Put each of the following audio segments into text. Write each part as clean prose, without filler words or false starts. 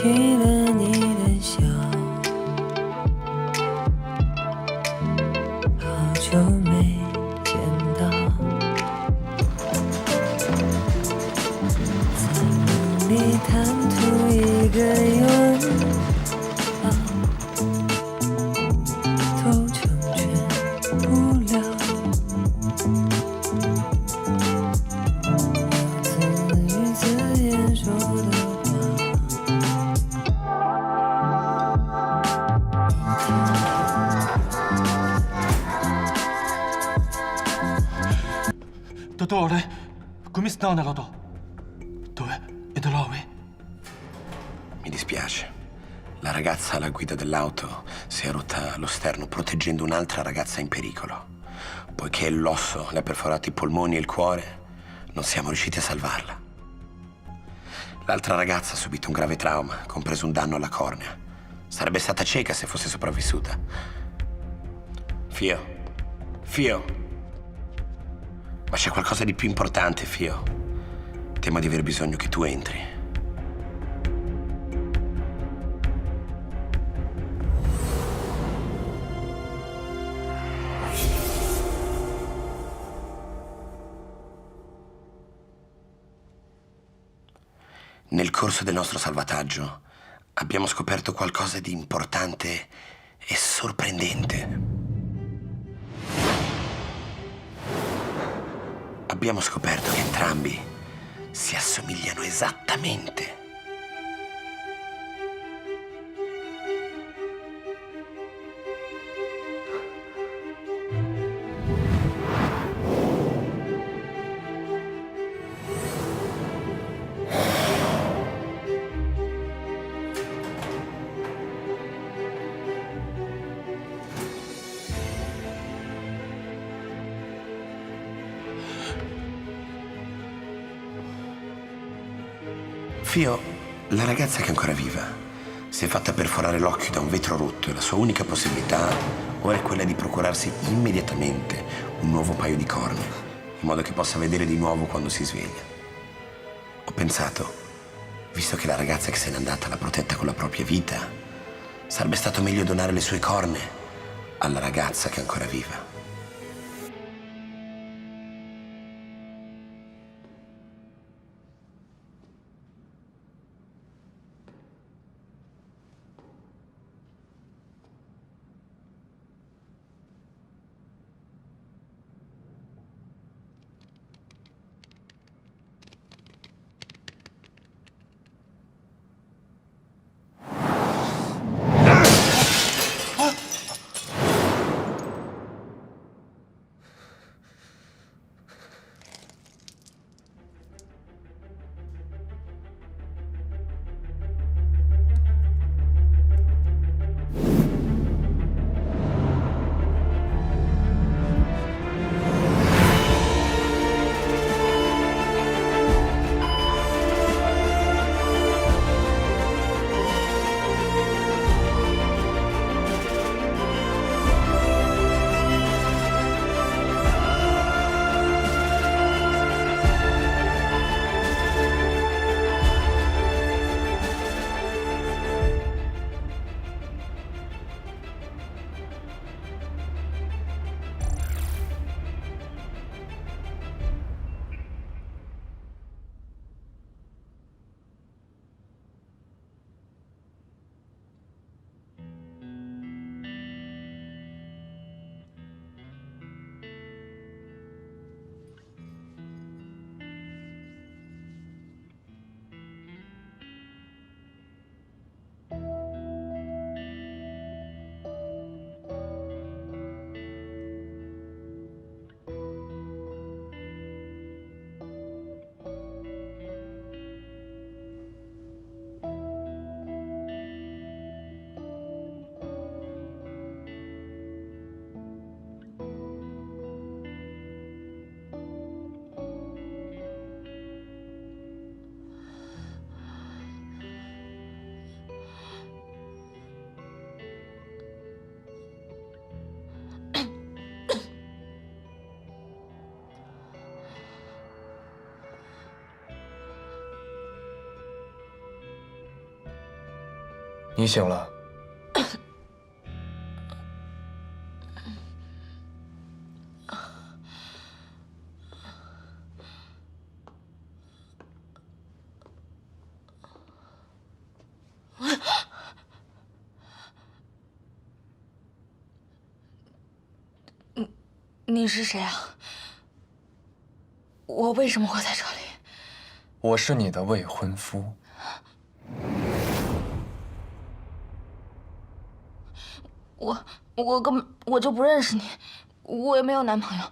起了你的笑，好久没见到，在梦里贪图一个拥抱，都成全不了。自语自言说的Dottore, come sta nell'auto? Dove? E dove? Mi dispiace. La ragazza alla guida dell'auto si è rotta lo sterno proteggendo un'altra ragazza in pericolo. Poiché l'osso le ha perforato i polmoni e il cuore, non siamo riusciti a salvarla. L'altra ragazza ha subito un grave trauma, compreso un danno alla cornea. Sarebbe stata cieca se fosse sopravvissuta. Fio. Ma c'è qualcosa di più importante, Fio. Temo di aver bisogno che tu entri. Nel corso del nostro salvataggio abbiamo scoperto qualcosa di importante e sorprendente. Abbiamo scoperto che entrambi si assomigliano esattamente. Fio, la ragazza che è ancora viva, si è fatta perforare l'occhio da un vetro rotto e la sua unica possibilità ora è quella di procurarsi immediatamente un nuovo paio di corna, in modo che possa vedere di nuovo quando si sveglia. Ho pensato, visto che la ragazza che se n'è andata l'ha protetta con la propria vita, sarebbe stato meglio donare le sue corne alla ragazza che è ancora viva. 你醒了。你是谁啊？我为什么会在这里？我是你的未婚夫。我根本就不认识你，我也没有男朋友。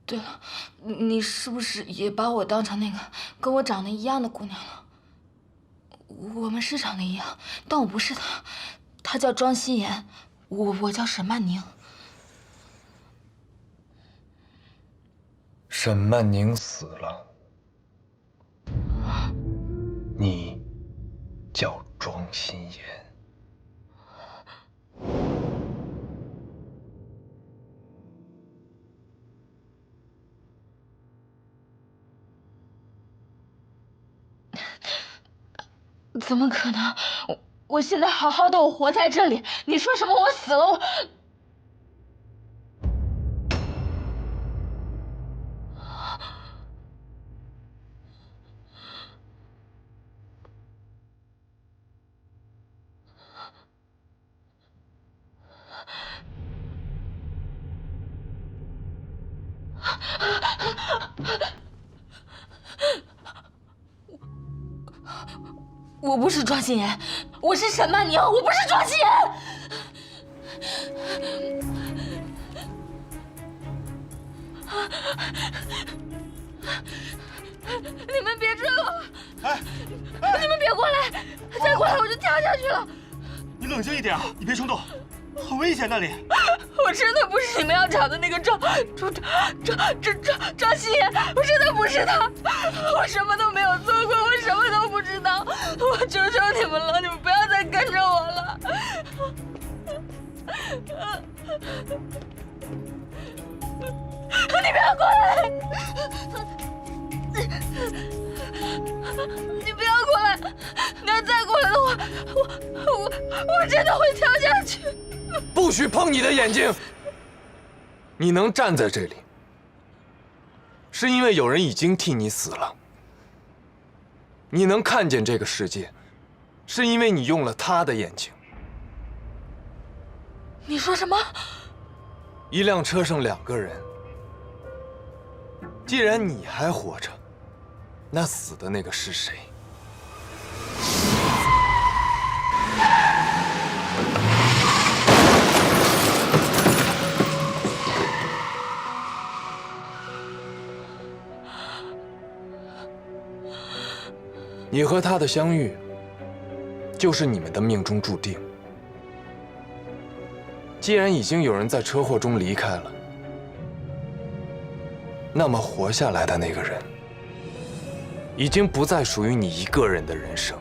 对了，你是不是也把我当成那个跟我长得一样的姑娘了？我们是长得一样，但我不是她，她叫庄心妍，我叫沈曼宁。沈曼宁死了，你叫庄心妍。怎么可能？我现在好好的，我活在这里，你说什么我死了我？我不是庄心妍，我是沈曼宁，我不是庄心妍。你们别追我！你们别过来！再过来我就跳下去了。你冷静一点啊，你别冲动，很危险那里。我真的不是你们要找的那个庄心妍，我真的不是她，我什么都没有做过，我什么都不知道，我求求你们了，你们不要再跟着我了。你不要过来！你不要过来！你要再过来的话，我真的会跳下去。不许碰你的眼睛！你能站在这里，是因为有人已经替你死了。你能看见这个世界，是因为你用了他的眼睛。你说什么？一辆车上2个人，既然你还活着，那死的那个是谁？你和他的相遇，就是你们的命中注定。既然已经有人在车祸中离开了，那么活下来的那个人，已经不再属于你一个人的人生。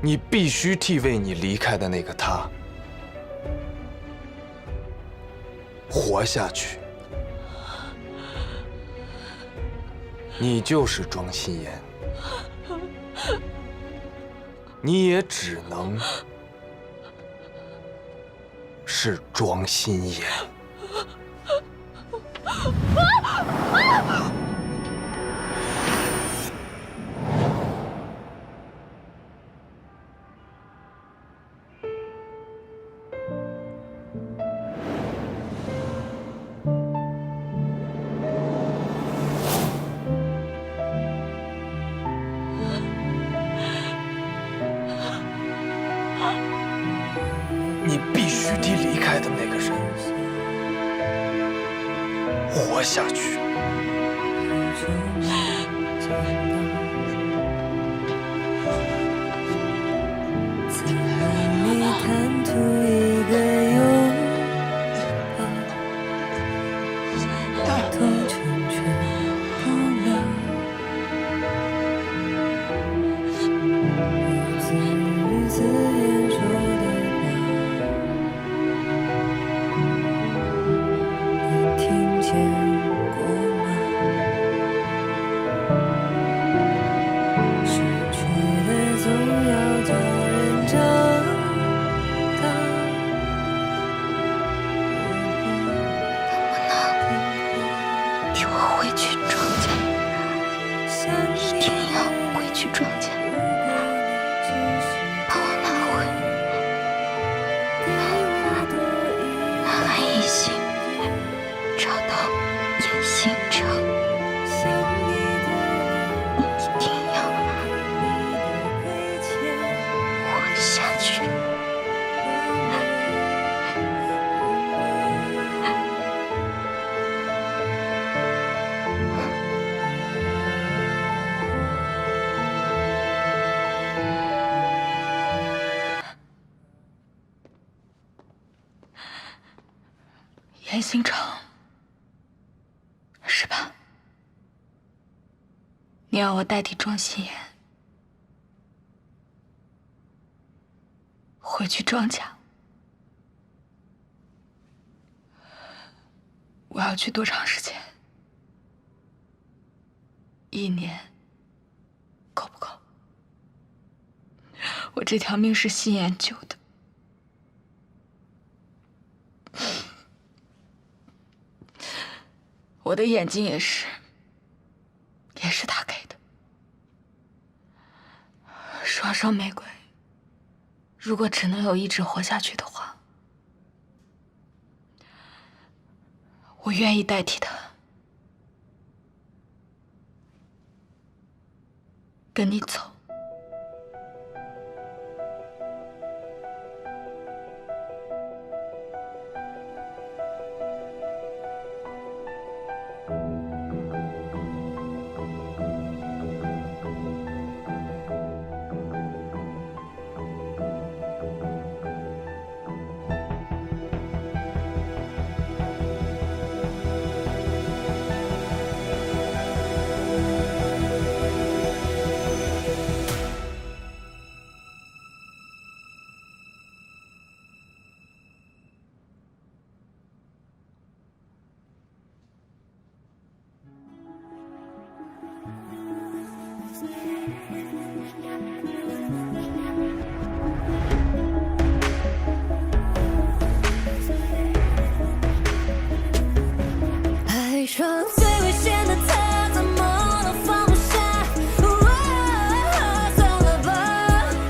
你必须替为你离开的那个他活下去。你就是庄心妍，你也只能是庄心妍。你必须替离开的那个人活下去。曾和你贪图一个拥抱，痛成全不了，我自语自言说的话，你听见严新成，是吧？你要我代替庄心妍回去庄家？我要去多长时间？1年够不够？我这条命是心妍救的。我的眼睛也是他给的。双双玫瑰，如果只能有一只活下去的话，我愿意代替他，跟你走。爱上最危险的他，怎么都放不下。算了吧，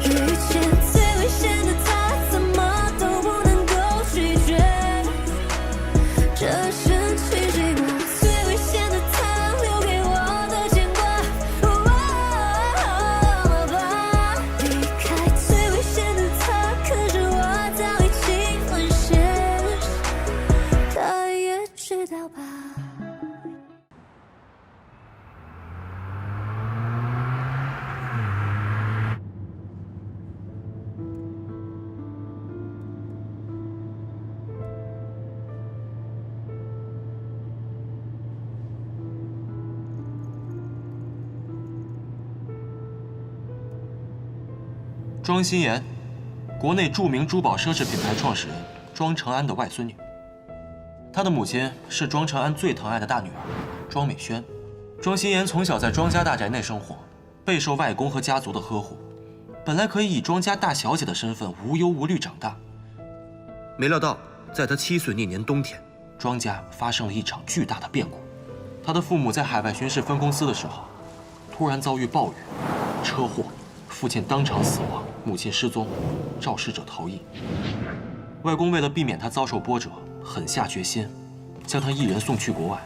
遇见最危险的他，怎么都不能够拒绝。这深情寂寞，最危险的他留给我的牵挂。忘了吧，离开最危险的他，可是我早已经沦陷，他也知道吧。庄心妍，国内著名珠宝奢侈品牌创始人庄成安的外孙女。她的母亲是庄成安最疼爱的大女儿庄美萱。庄心妍从小在庄家大宅内生活，备受外公和家族的呵护，本来可以以庄家大小姐的身份无忧无虑长大。没料到，在她7岁那年冬天，庄家发生了一场巨大的变故。她的父母在海外巡视分公司的时候，突然遭遇暴雨、车祸。父亲当场死亡，母亲失踪，肇事者逃逸。外公为了避免他遭受波折，狠下决心，将他一人送去国外。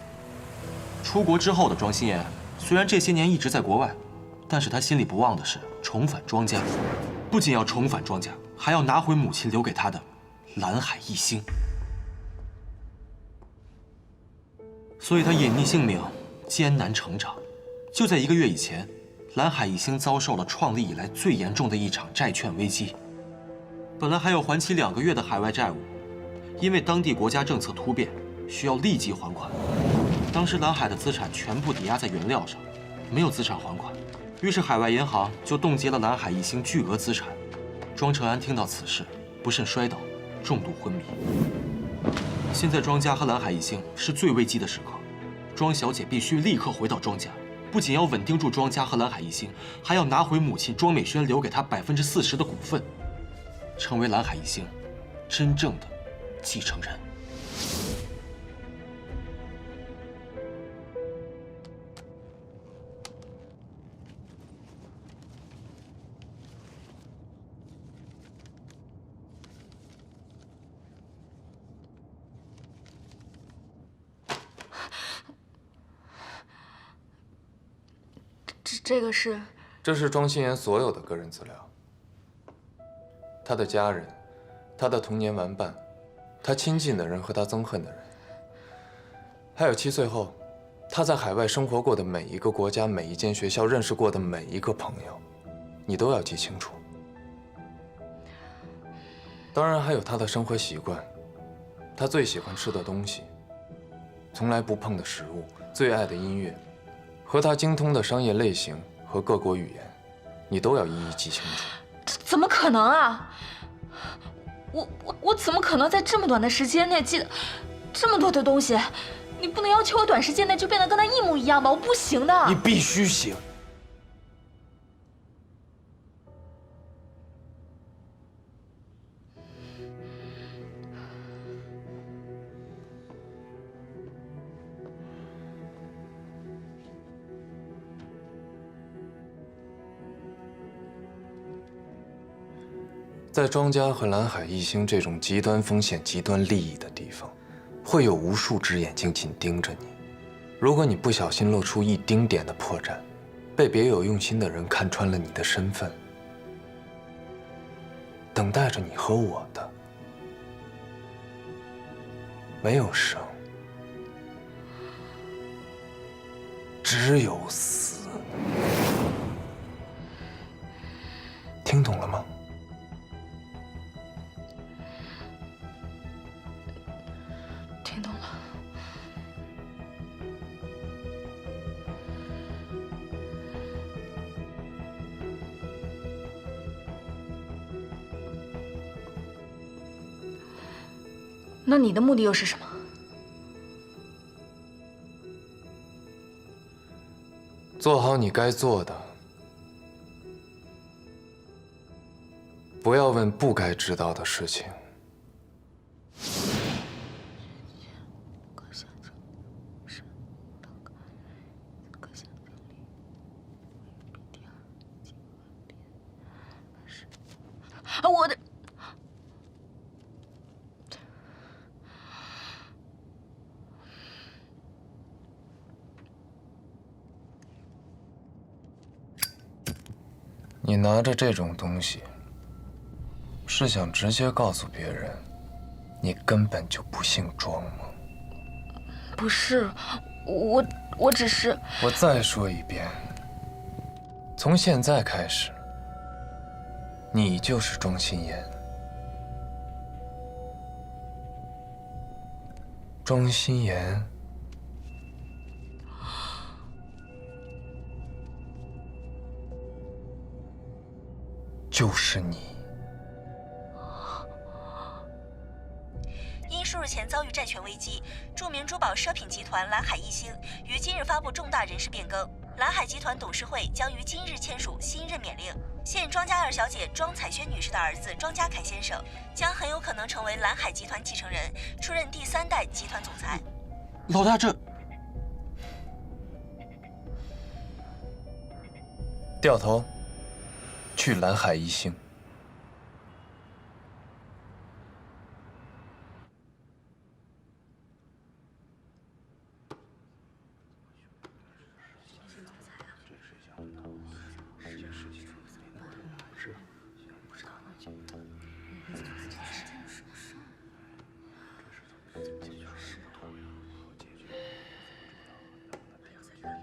出国之后的庄心妍，虽然这些年一直在国外，但是他心里不忘的是重返庄家。不仅要重返庄家，还要拿回母亲留给他的蓝海一星。所以他隐匿姓名，艰难成长。就在1个月以前，蓝海一星遭受了创立以来最严重的一场债券危机。本来还有还期2个月的海外债务，因为当地国家政策突变，需要立即还款。当时蓝海的资产全部抵押在原料上，没有资产还款，于是海外银行就冻结了蓝海一星巨额资产。庄成安听到此事，不慎摔倒，重度昏迷。现在庄家和蓝海一星是最危机的时刻，庄小姐必须立刻回到庄家。不仅要稳定住庄家和蓝海一星，还要拿回母亲庄美萱留给她40%的股份，成为蓝海一星真正的继承人。这是庄心妍所有的个人资料，她的家人，她的童年玩伴，她亲近的人和她憎恨的人，还有7岁后，她在海外生活过的每一个国家、每一间学校认识过的每一个朋友，你都要记清楚。当然还有她的生活习惯，他最喜欢吃的东西，从来不碰的食物，最爱的音乐，和他精通的商业类型和各国语言，你都要一一记清楚。这怎么可能啊？我怎么可能在这么短的时间内记得这么多的东西？你不能要求我短时间内就变得跟他一模一样吧？我不行的。你必须行。在庄家和蓝海一星这种极端风险、极端利益的地方，会有无数只眼睛紧盯着你。如果你不小心露出一丁点的破绽，被别有用心的人看穿了你的身份，等待着你和我的，没有生，只有死。听懂了吗？听懂了。那你的目的又是什么？做好你该做的，不要问不该知道的事情。我的。你拿着这种东西，是想直接告诉别人，你根本就不姓庄吗？不是，我只是……我再说一遍，从现在开始，你就是庄心妍。庄心妍。就是你。因数日前遭遇债权危机，著名珠宝奢品集团蓝海一星于今日发布重大人事变更，蓝海集团董事会将于今日签署新任免令。现庄家二小姐庄彩萱女士的儿子庄家凯先生将很有可能成为蓝海集团继承人，出任第3代集团总裁。老大，这掉头。去蓝海一星。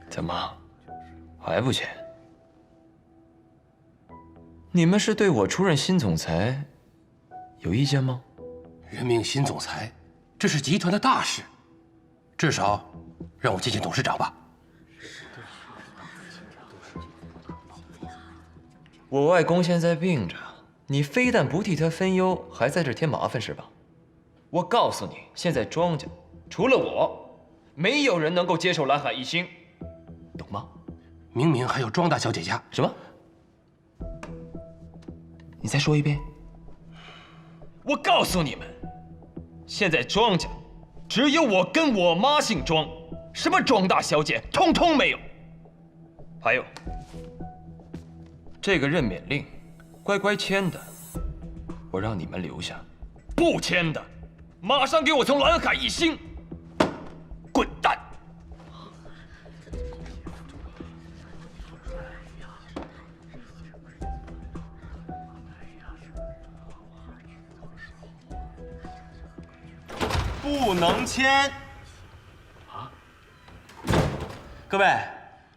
怎么，还不签？你们是对我出任新总裁有意见吗？任命新总裁，这是集团的大事，至少让我见见董事长吧。我外公现在病着，你非但不替他分忧，还在这添麻烦是吧？我告诉你，现在庄家除了我，没有人能够接手蓝海一星，懂吗？明明还有庄大小姐家。什么？你再说一遍。我告诉你们，现在庄家只有我跟我妈姓庄，什么庄大小姐通通没有。还有，这个任免令，乖乖签的，我让你们留下；不签的，马上给我从蓝海一星滚蛋！不能签啊！各位，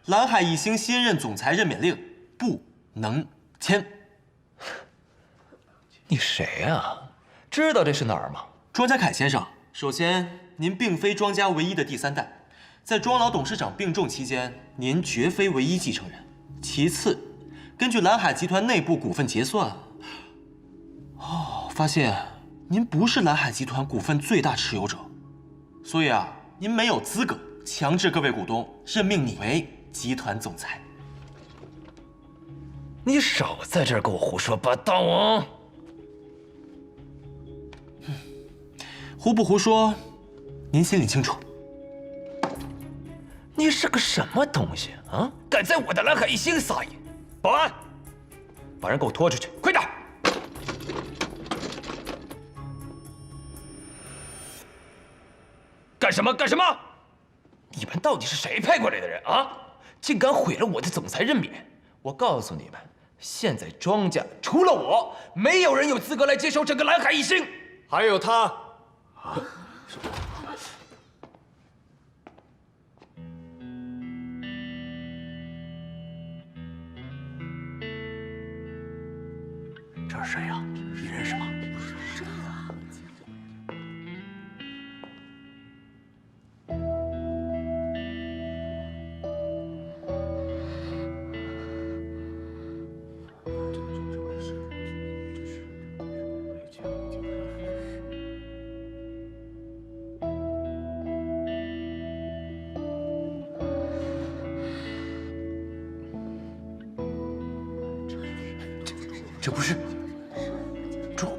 蓝海一星新任总裁任免令不能签。你谁啊？知道这是哪儿吗？庄家凯先生首先，您并非庄家唯一的第3代，在庄老董事长病重期间，您绝非唯一继承人。其次，根据蓝海集团内部股份结算，发现您不是蓝海集团股份最大持有者，所以啊，您没有资格强制各位股东任命你为集团总裁。你少在这儿给我胡说八道啊！胡不胡说，您心里清楚。你是个什么东西啊？敢在我的蓝海一星撒野！保安，把人给我拖出去，快点！干什么？干什么？你们到底是谁派过来的人啊？竟敢毁了我的总裁任免！我告诉你们，现在庄家除了我，没有人有资格来接手整个蓝海一星。还有他。这是谁呀？你认识吗？这不是庄？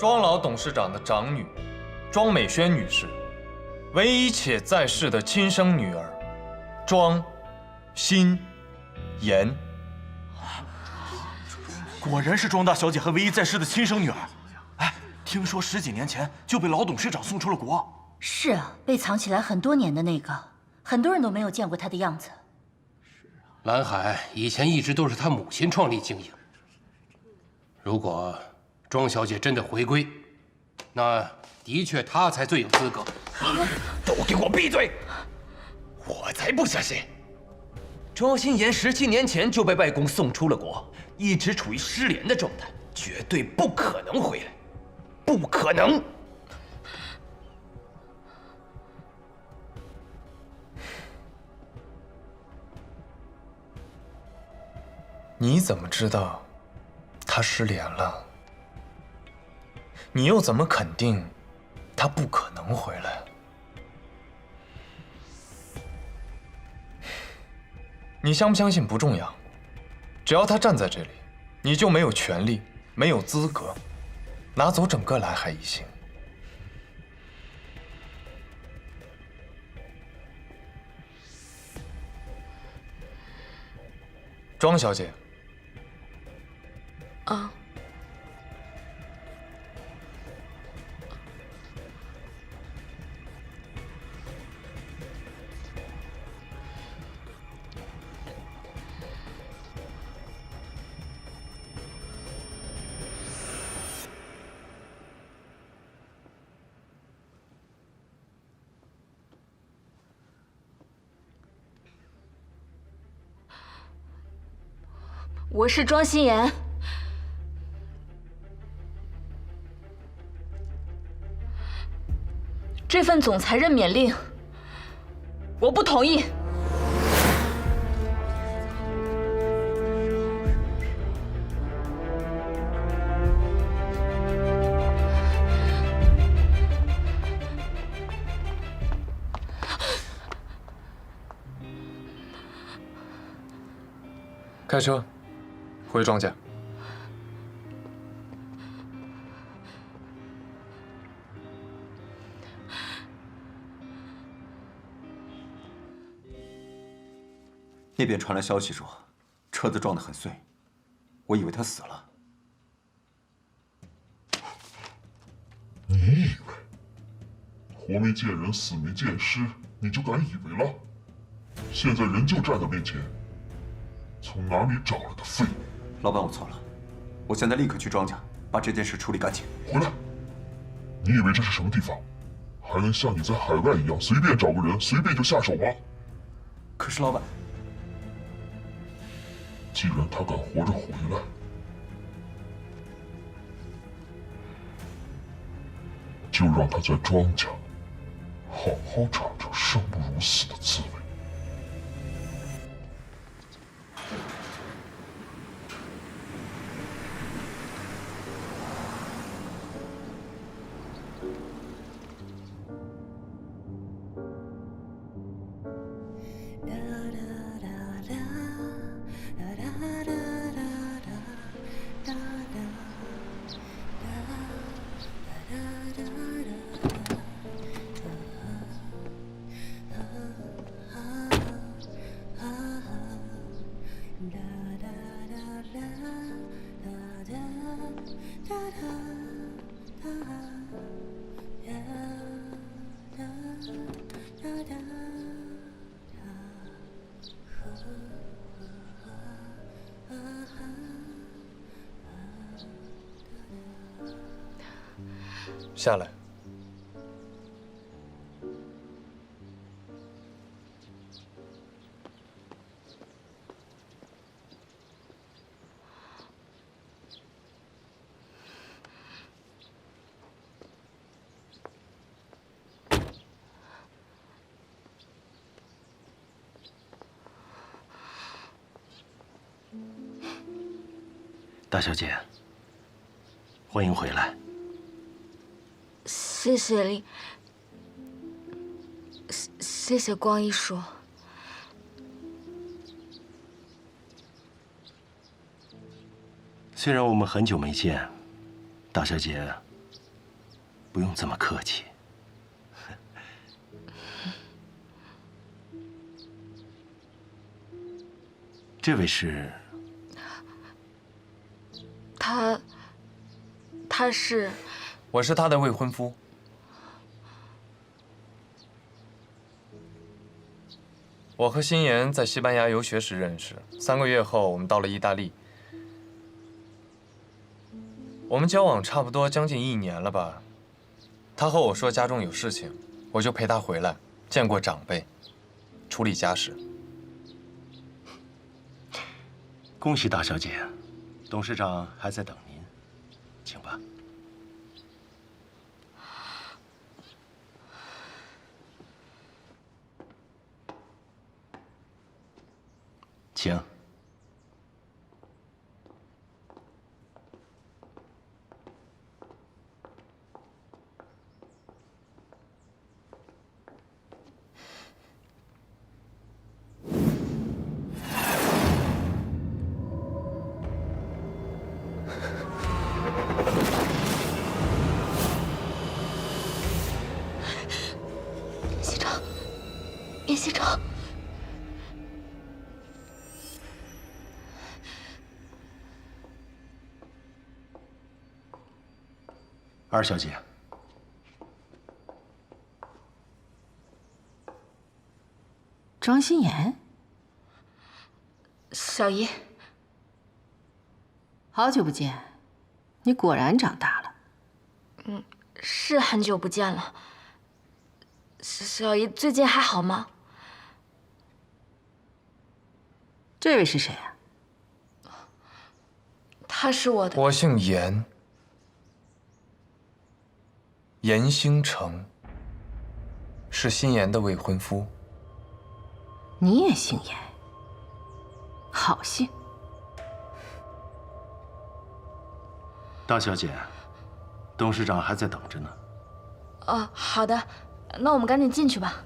庄老董事长的长女，庄美轩女士，唯一且在世的亲生女儿，庄心妍。果然是庄大小姐和唯一在世的亲生女儿。哎，听说10几年前就被老董事长送出了国。是啊，被藏起来很多年的那个，很多人都没有见过他的样子。蓝海以前一直都是他母亲创立经营。如果庄小姐真的回归，那的确她才最有资格。都给我闭嘴！我才不相信！庄心妍17年前就被外公送出了国，一直处于失联的状态，绝对不可能回来，不可能！你怎么知道他失联了？你又怎么肯定他不可能回来？你相不相信不重要，只要他站在这里，你就没有权利、没有资格拿走整个蓝海一星。庄小姐。啊。我是庄心妍，这份总裁任免令，我不同意。开车，回庄家。那边传来消息说，车子撞得很碎，我以为他死了。你以为活没见人，死没见尸，你就敢以为了？现在人就站在面前，从哪里找来的废物？老板，我错了，我现在立刻去庄家，把这件事处理干净。回来！你以为这是什么地方？还能像你在海外一样随便找个人随便就下手吗？可是老板，既然他敢活着回来，就让他在庄家好好尝尝生不如死的滋味。下来。大小姐，欢迎回来。谢谢林，谢谢光一叔。虽然我们很久没见，大小姐不用这么客气。这位是？他是？我是他的未婚夫。我和心妍在西班牙游学时认识，3个月后我们到了意大利。我们交往差不多将近1年了吧。他和我说家中有事情，我就陪他回来，见过长辈，处理家事。恭喜大小姐，董事长还在等您，请吧。请。严西城，二小姐，庄心妍，小姨，好久不见，你果然长大了。是很久不见了。小姨最近还好吗？这位是谁啊？他是我的。我姓严，严兴成，是心妍的未婚夫。你也姓严，好姓。大小姐，董事长还在等着呢。哦，好的，那我们赶紧进去吧。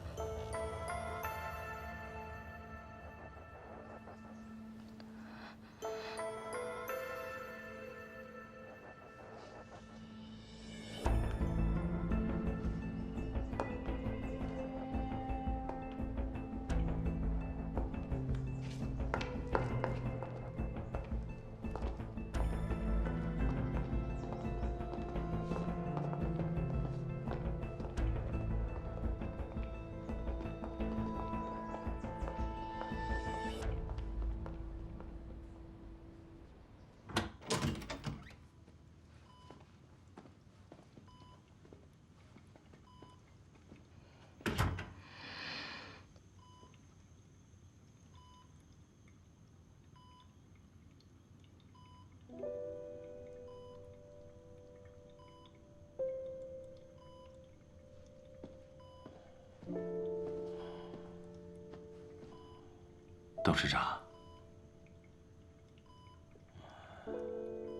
董事长，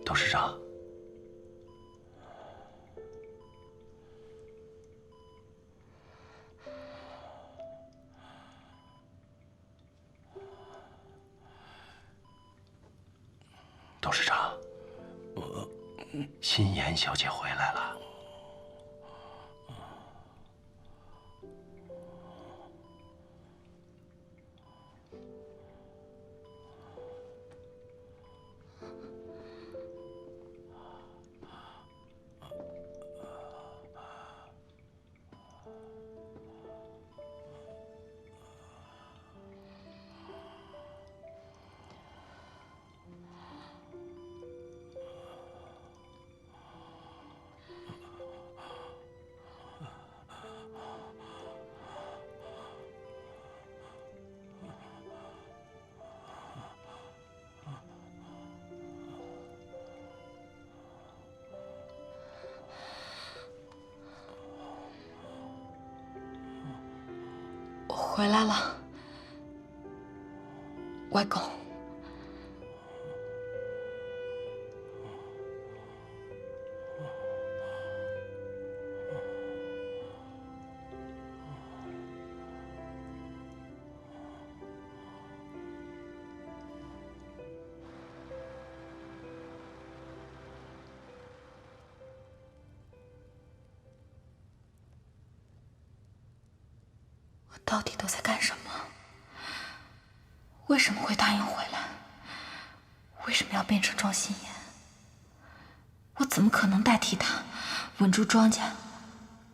董事长，董事长，心妍小姐回来了。我回来了，外公。我到底都在干什么？为什么会答应回来？为什么要变成庄心妍？我怎么可能代替他稳住庄家，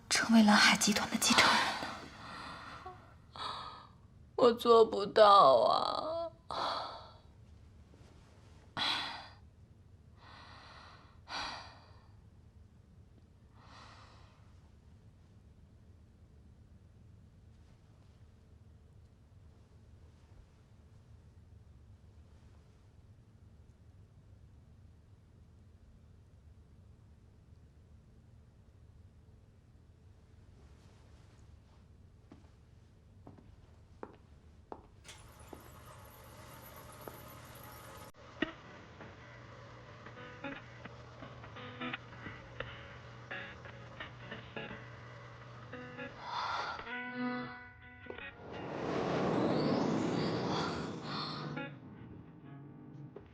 成为蓝海集团的继承人呢？我做不到啊！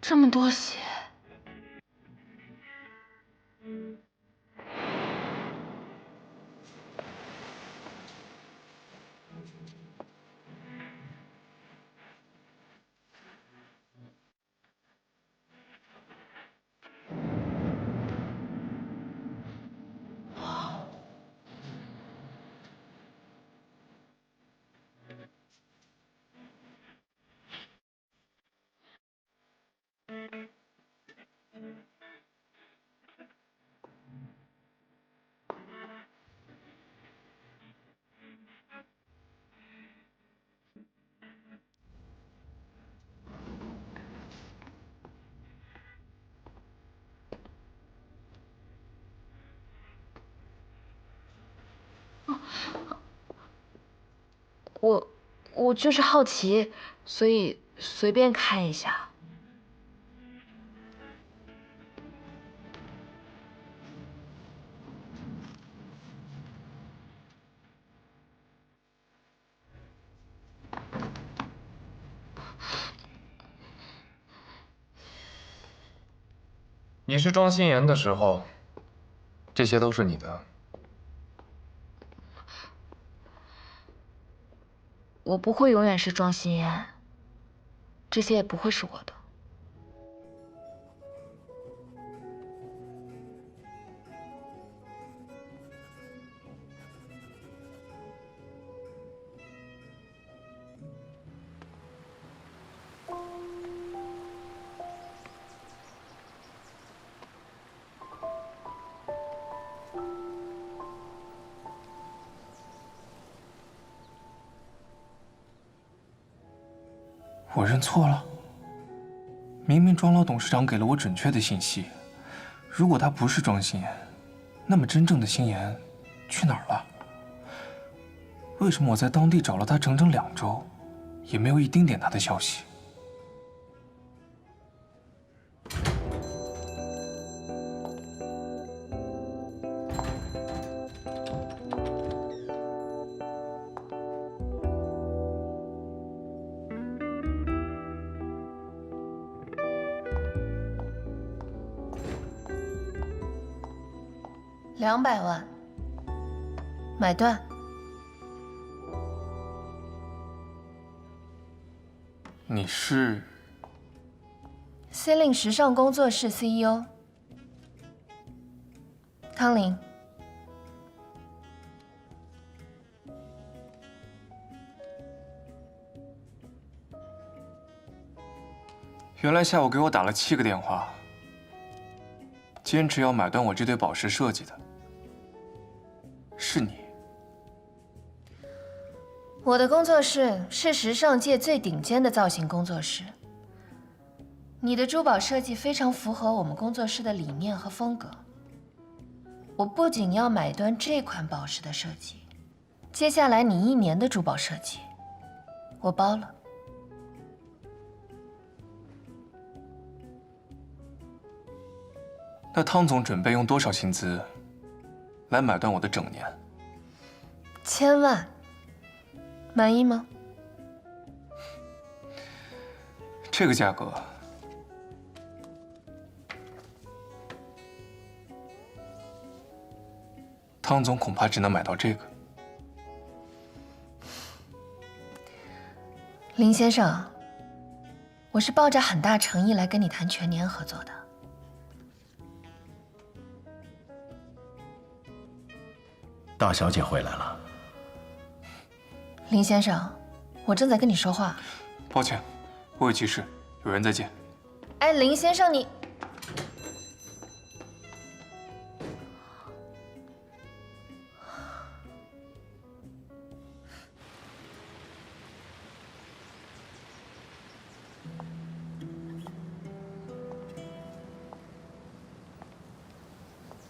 这么多血，我就是好奇，所以随便看一下。你是庄心妍的时候，这些都是你的。我不会永远是庄心妍，这些也不会是我的。我认错了。明明庄老董事长给了我准确的信息，如果他不是庄心妍，那么真正的心妍去哪儿了？为什么我在当地找了他整整2周，也没有一丁点他的消息？200万，买断。你是司令时尚工作室 CEO 汤林。原来下午给我打了7个电话，坚持要买断我这对宝石设计的，是你。我的工作室是时尚界最顶尖的造型工作室。你的珠宝设计非常符合我们工作室的理念和风格。我不仅要买断这款宝石的设计，接下来你1年的珠宝设计，我包了。那汤总准备用多少薪资来买断我的整年？1000万，满意吗？这个价格，汤总恐怕只能买到这个。林先生，我是抱着很大诚意来跟你谈全年合作的。大小姐回来了。林先生，我正在跟你说话。抱歉，我有急事，有人在见。哎，林先生，你……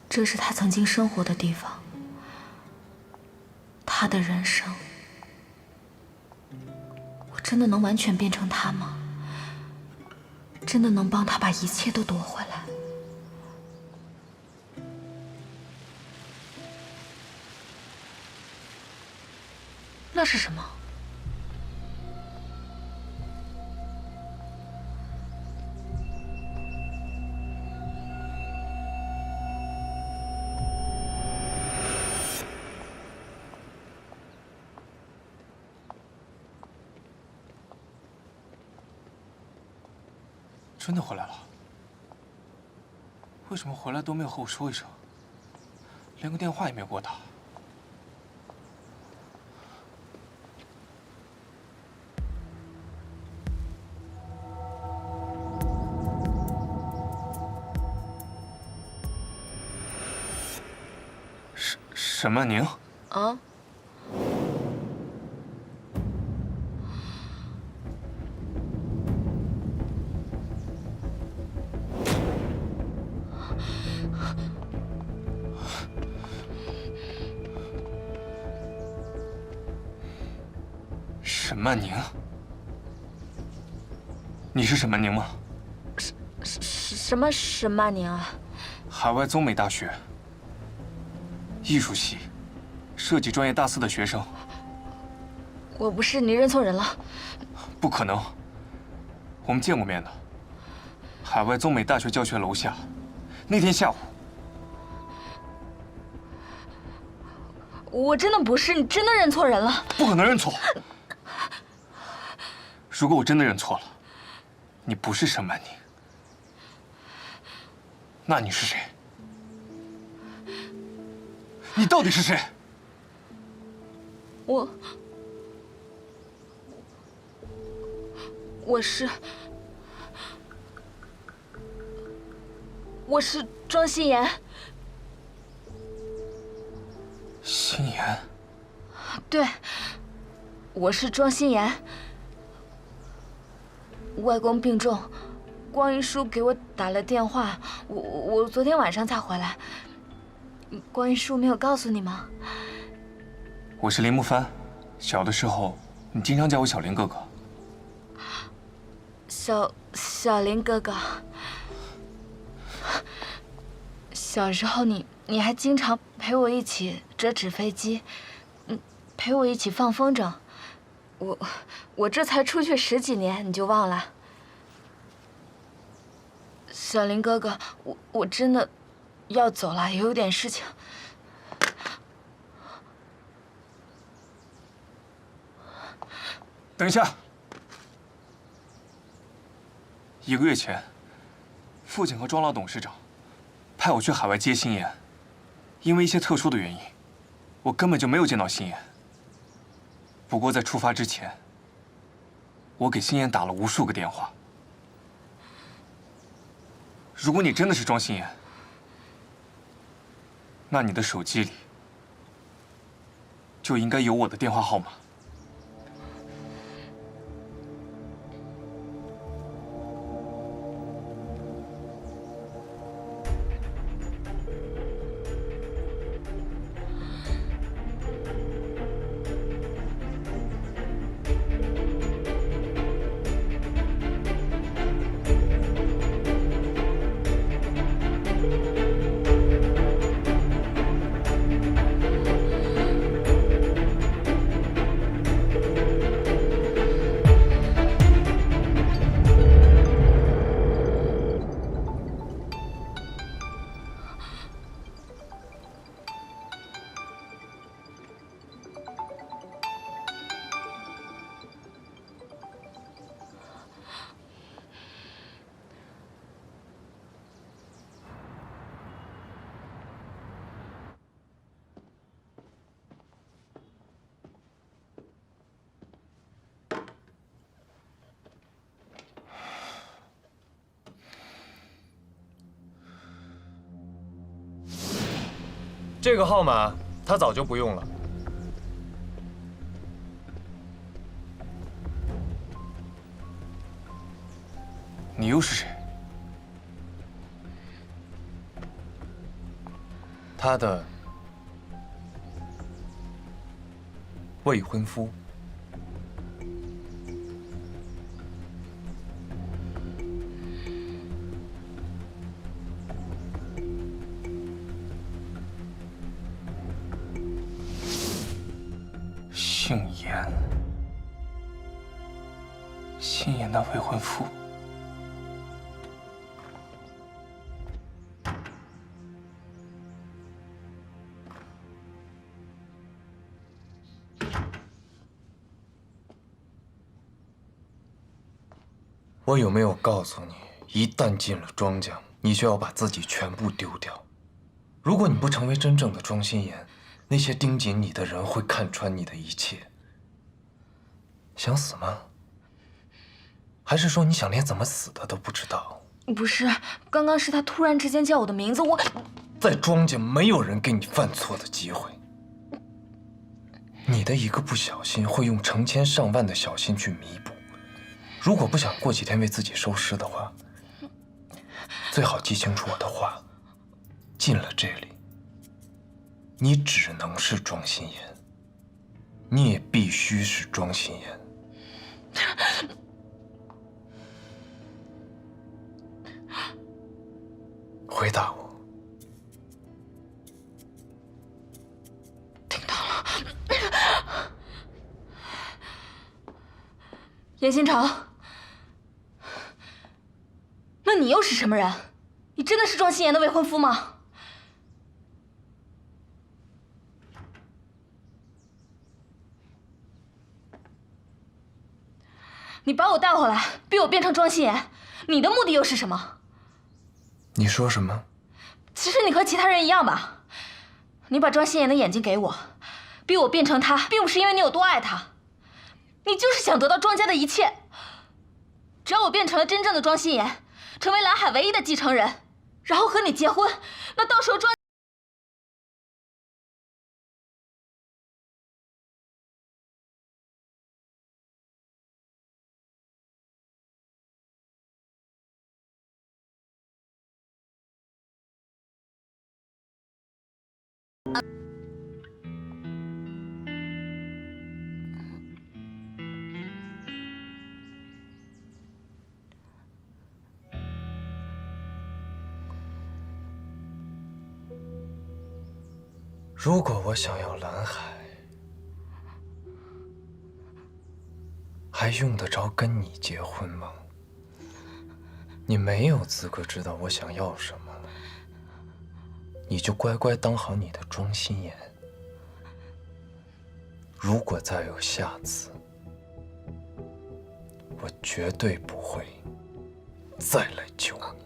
这是他曾经生活的地方。他的人生，我真的能完全变成他吗？真的能帮他把一切都夺回来？那是什么？真的回来了？为什么回来都没有和我说一声？连个电话也没有给我打。沈曼宁？啊？沈曼宁？你是沈曼宁吗？什么沈曼宁啊？海外综美大学艺术系设计专业大4的学生。我不是，你认错人了。不可能，我们见过面的。海外综美大学教学楼下，那天下午。我真的不是，你真的认错人了。不可能认错。如果我真的认错了，你不是沈曼宁，那你是谁？你到底是谁？我是庄心妍。心妍？对，我是庄心妍。外公病重，光一叔给我打了电话，我昨天晚上才回来。 光一叔没有告诉你吗？我是林木帆，小的时候，你经常叫我小林哥哥。小林哥哥，小时候你还经常陪我一起折纸飞机，陪我一起放风筝。我这才出去10几年，你就忘了？小林哥哥，我真的要走了，也有点事情。等一下。1个月前，父亲和庄老董事长派我去海外接心妍，因为一些特殊的原因，我根本就没有见到心妍。不过在出发之前，我给心妍打了无数个电话。如果你真的是庄心妍，那你的手机里就应该有我的电话号码。这个号码他早就不用了。你又是谁？他的未婚夫。姓严，心妍的未婚夫。我有没有告诉你，一旦进了庄家，你就要把自己全部丢掉？如果你不成为真正的庄心妍，那些盯紧你的人会看穿你的一切。想死吗？还是说你想连怎么死的都不知道？不是，刚刚是他突然之间叫我的名字，在庄家没有人给你犯错的机会。你的一个不小心会用成千上万的小心去弥补。如果不想过几天为自己收尸的话，最好记清楚我的话。进了这里，你只能是庄心妍，你也必须是庄心妍。回答我。听到了。严新成，那你又是什么人？你真的是庄心妍的未婚夫吗？你把我带回来，逼我变成庄心妍，你的目的又是什么？你说什么？其实你和其他人一样吧，你把庄心妍的眼睛给我，逼我变成她，并不是因为你有多爱她，你就是想得到庄家的一切。只要我变成了真正的庄心妍，成为蓝海唯一的继承人，然后和你结婚，那到时候庄。如果我想要蓝海，还用得着跟你结婚吗？你没有资格知道我想要什么，你就乖乖当好你的庄心妍。如果再有下次，我绝对不会再来救你。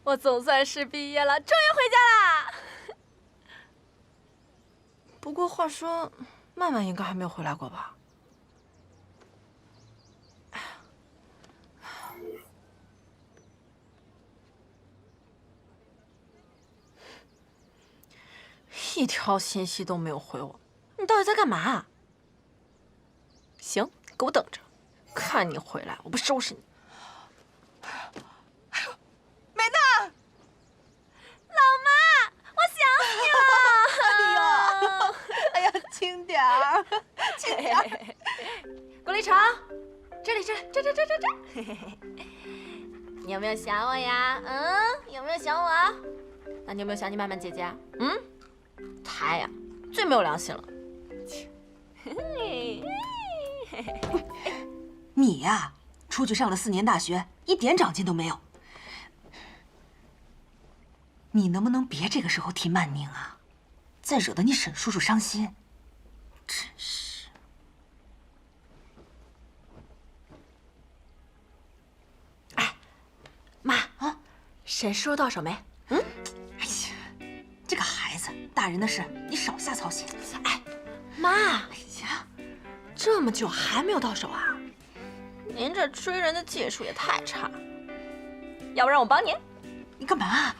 我总算是毕业了，终于回家啦！不过话说，曼曼应该还没有回来过吧？一条信息都没有回我，你到底在干嘛？行，给我等着，看你回来，我不收拾你！美娜，老妈，我想你了。哎呀，轻点儿，轻点儿。郭立成，这。你有没有想我呀？有没有想我？那你有没有想你曼曼姐姐？她呀，最没有良心了。你呀，出去上了4年大学，一点长进都没有。你能不能别这个时候提曼宁啊？再惹得你沈叔叔伤心，真是。哎，妈啊，沈叔叔到手没？哎呀，这个孩子，大人的事你少瞎操心。哎，妈，哎呀，这么久还没有到手啊？您这追人的技术也太差，要不然我帮您？你干嘛？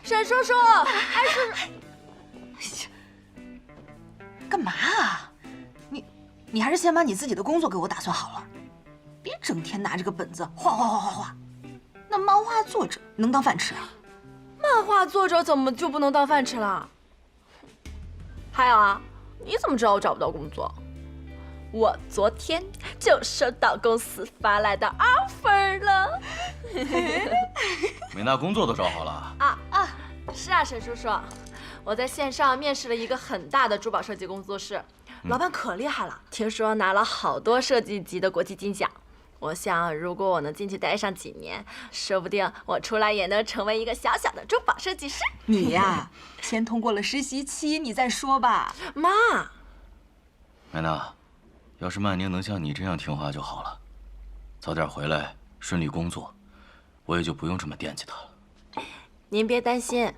沈叔叔，哎，叔叔，哎呀，干嘛啊？你还是先把你自己的工作给我打算好了，别整天拿着个本子画。那漫画作者能当饭吃啊？漫画作者怎么就不能当饭吃了？还有啊，你怎么知道我找不到工作？我昨天就收到公司发来的 offer 了。美娜工作都找好了是啊，沈叔叔，我在线上面试了一个很大的珠宝设计工作室，老板可厉害了，听说拿了好多设计级的国际金奖。我想，如果我能进去待上几年，说不定我出来也能成为一个小小的珠宝设计师。你呀，先通过了实习期，你再说吧。妈，美娜，要是曼宁能像你这样听话就好了，早点回来顺利工作，我也就不用这么惦记她了。您别担心，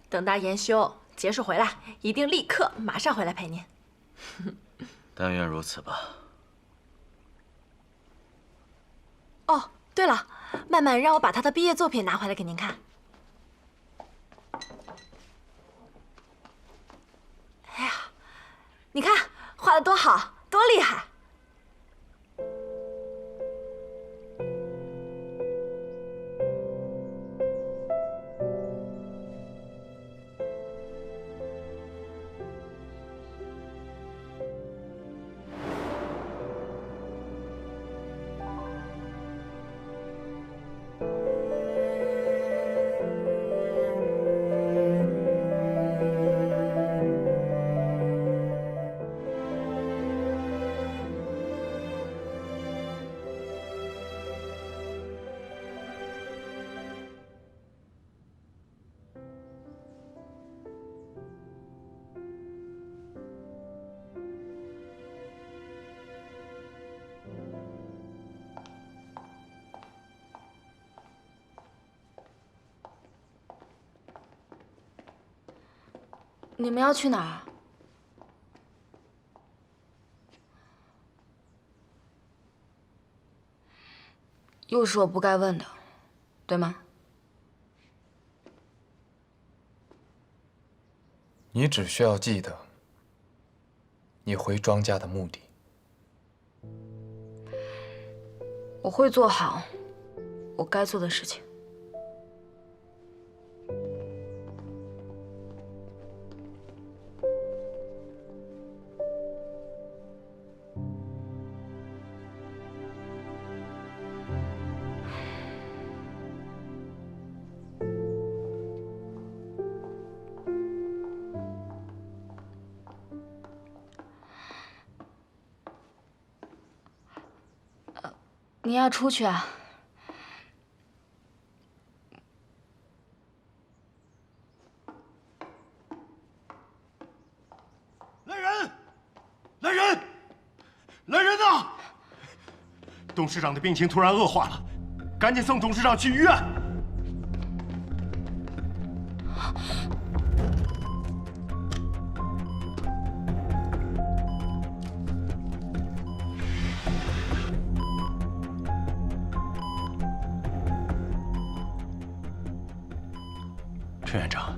等到研修结束回来，一定立刻马上回来陪您。但愿如此吧。哦，对了，曼曼让我把她的毕业作品拿回来给您看。哎呀，你看画的多好，多厉害！你们要去哪儿？又是我不该问的。对吗？你只需要记得，你回庄家的目的。我会做好我该做的事情。你要出去啊？来人！来人！来人呐！董事长的病情突然恶化了，赶紧送董事长去医院。陈院长，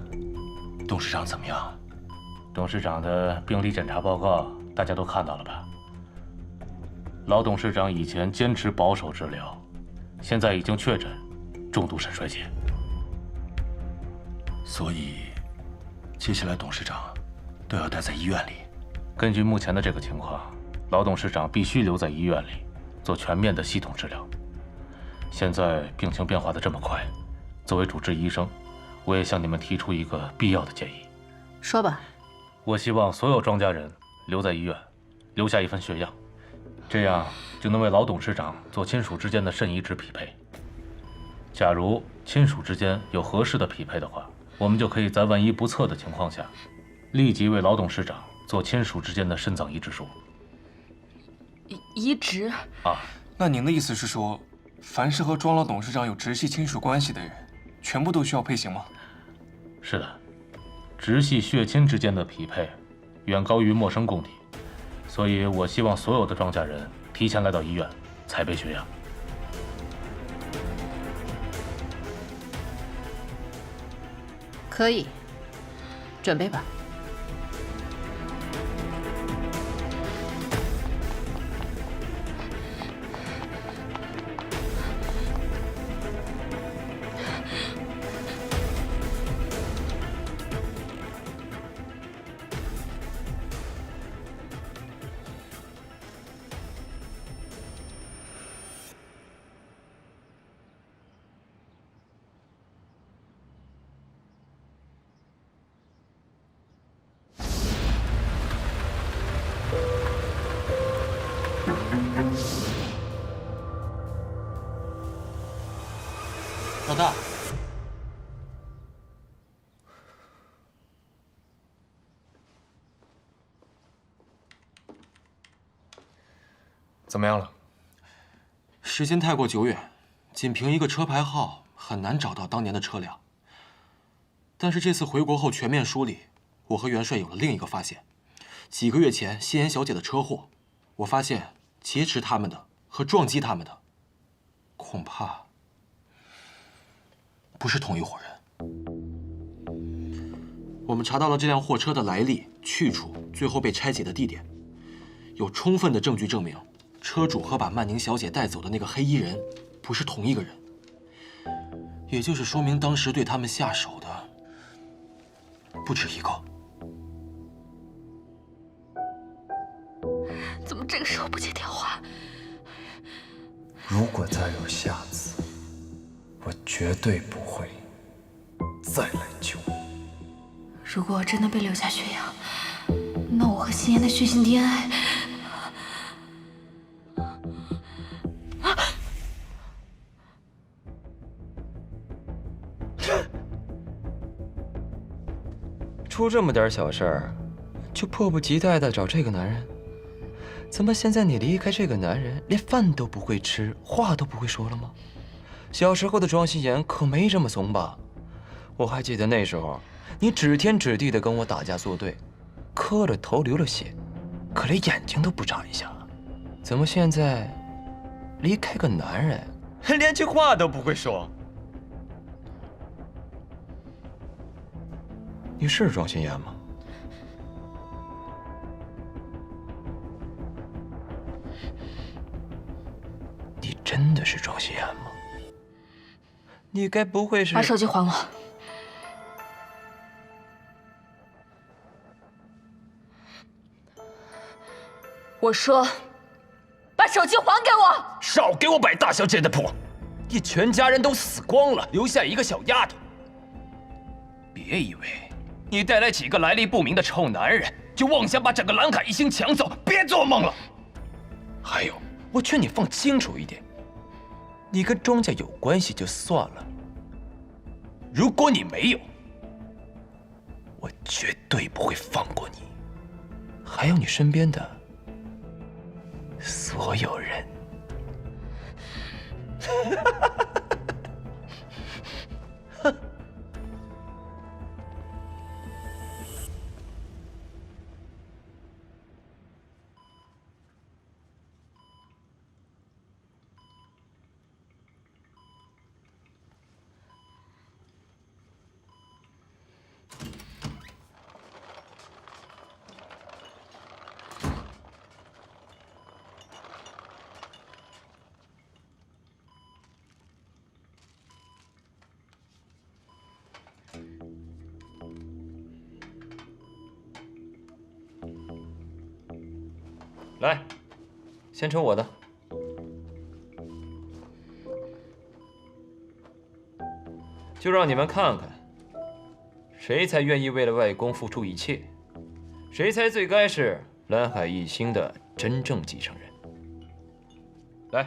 董事长怎么样？董事长的病理检查报告大家都看到了吧？老董事长以前坚持保守治疗，现在已经确诊重度肾衰竭。所以，接下来董事长都要待在医院里。根据目前的这个情况，老董事长必须留在医院里做全面的系统治疗。现在病情变化的这么快，作为主治医生，我也向你们提出一个必要的建议。说吧。我希望所有庄家人留在医院，留下一份血样，这样就能为老董事长做亲属之间的肾移植匹配。假如亲属之间有合适的匹配的话，我们就可以在万一不测的情况下，立即为老董事长做亲属之间的肾脏移植术。移植啊？那您的意思是说，凡是和庄老董事长有直系亲属关系的人，全部都需要配型吗？是的，直系血亲之间的匹配远高于陌生供体，所以我希望所有的庄家人提前来到医院采备血样。可以，准备吧。老大，怎么样了？时间太过久远，仅凭一个车牌号很难找到当年的车辆。但是这次回国后全面梳理，我和元帅有了另一个发现：几个月前夕颜小姐的车祸，我发现劫持他们的和撞击他们的，恐怕不是同一伙人。我们查到了这辆货车的来历、去处，最后被拆解的地点，有充分的证据证明，车主和把曼宁小姐带走的那个黑衣人不是同一个人。也就是说明，当时对他们下手的不止一个。怎么这个时候不接电话？如果再有下次，我绝对不会再来救你。如果我真的被留下血样，那我和夕颜的血型 DNA…… 出这么点小事儿，就迫不及待的找这个男人？怎么现在你离开这个男人，连饭都不会吃，话都不会说了吗？小时候的庄心妍可没这么怂吧？我还记得那时候，你指天指地的跟我打架作对，磕了头流了血，可连眼睛都不眨一下。怎么现在离开个男人，连句话都不会说？你是庄心妍吗？你真的是庄心妍吗？你该不会是……把手机还我！我说，把手机还给我！少给我摆大小姐的谱！你全家人都死光了，留下一个小丫头。别以为你带来几个来历不明的臭男人，就妄想把整个蓝海一星抢走，别做梦了！还有，我劝你放清楚一点，你跟庄家有关系就算了，如果你没有，我绝对不会放过你，还有你身边的所有人。来，先抽我的。就让你们看看，谁才愿意为了外公付出一切，谁才最该是蓝海一星的真正继承人。来。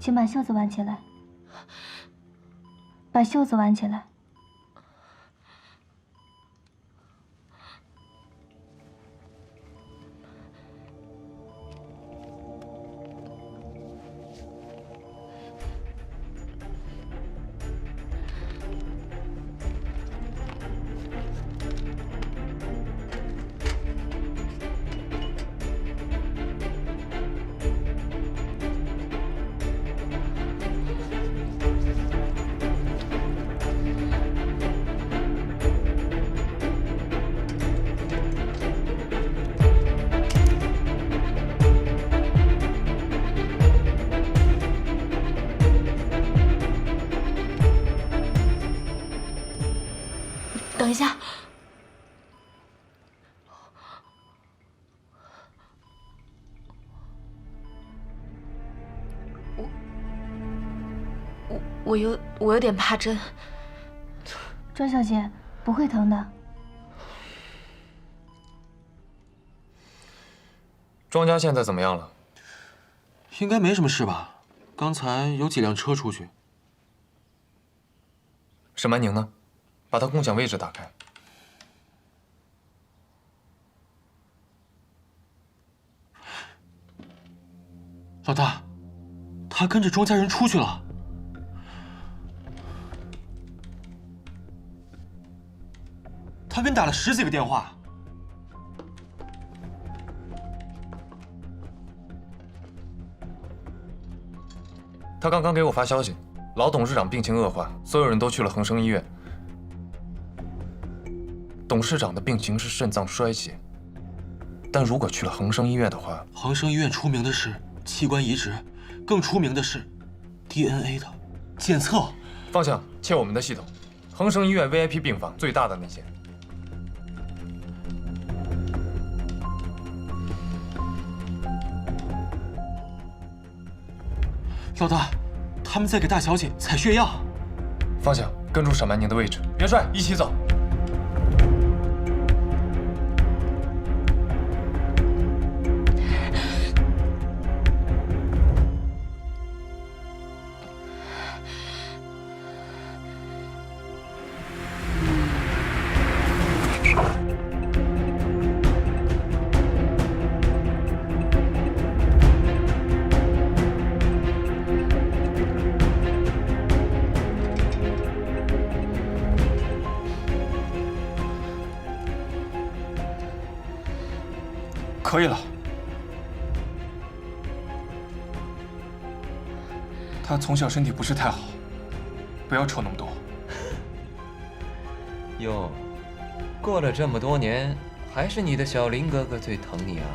请把袖子挽起来，把袖子挽起来。等一下，我有点怕针。庄小姐，不会疼的。庄家现在怎么样了？应该没什么事吧？刚才有几辆车出去。沈曼宁呢？把他共享位置打开。老大，他跟着庄家人出去了。他给你打了10几个电话。他刚刚给我发消息，老董事长病情恶化，所有人都去了恒生医院。董事长的病情是肾脏衰竭，但如果去了恒生医院的话，恒生医院出名的是器官移植，更出名的是 DNA 的检测。方向切我们的系统，恒生医院 VIP 病房最大的那间。老大，他们在给大小姐采血药。方向，跟住沈曼宁的位置。元帅，一起走。可以了。他从小身体不是太好，不要扯那么多。哟，过了这么多年，还是你的小林哥哥最疼你啊。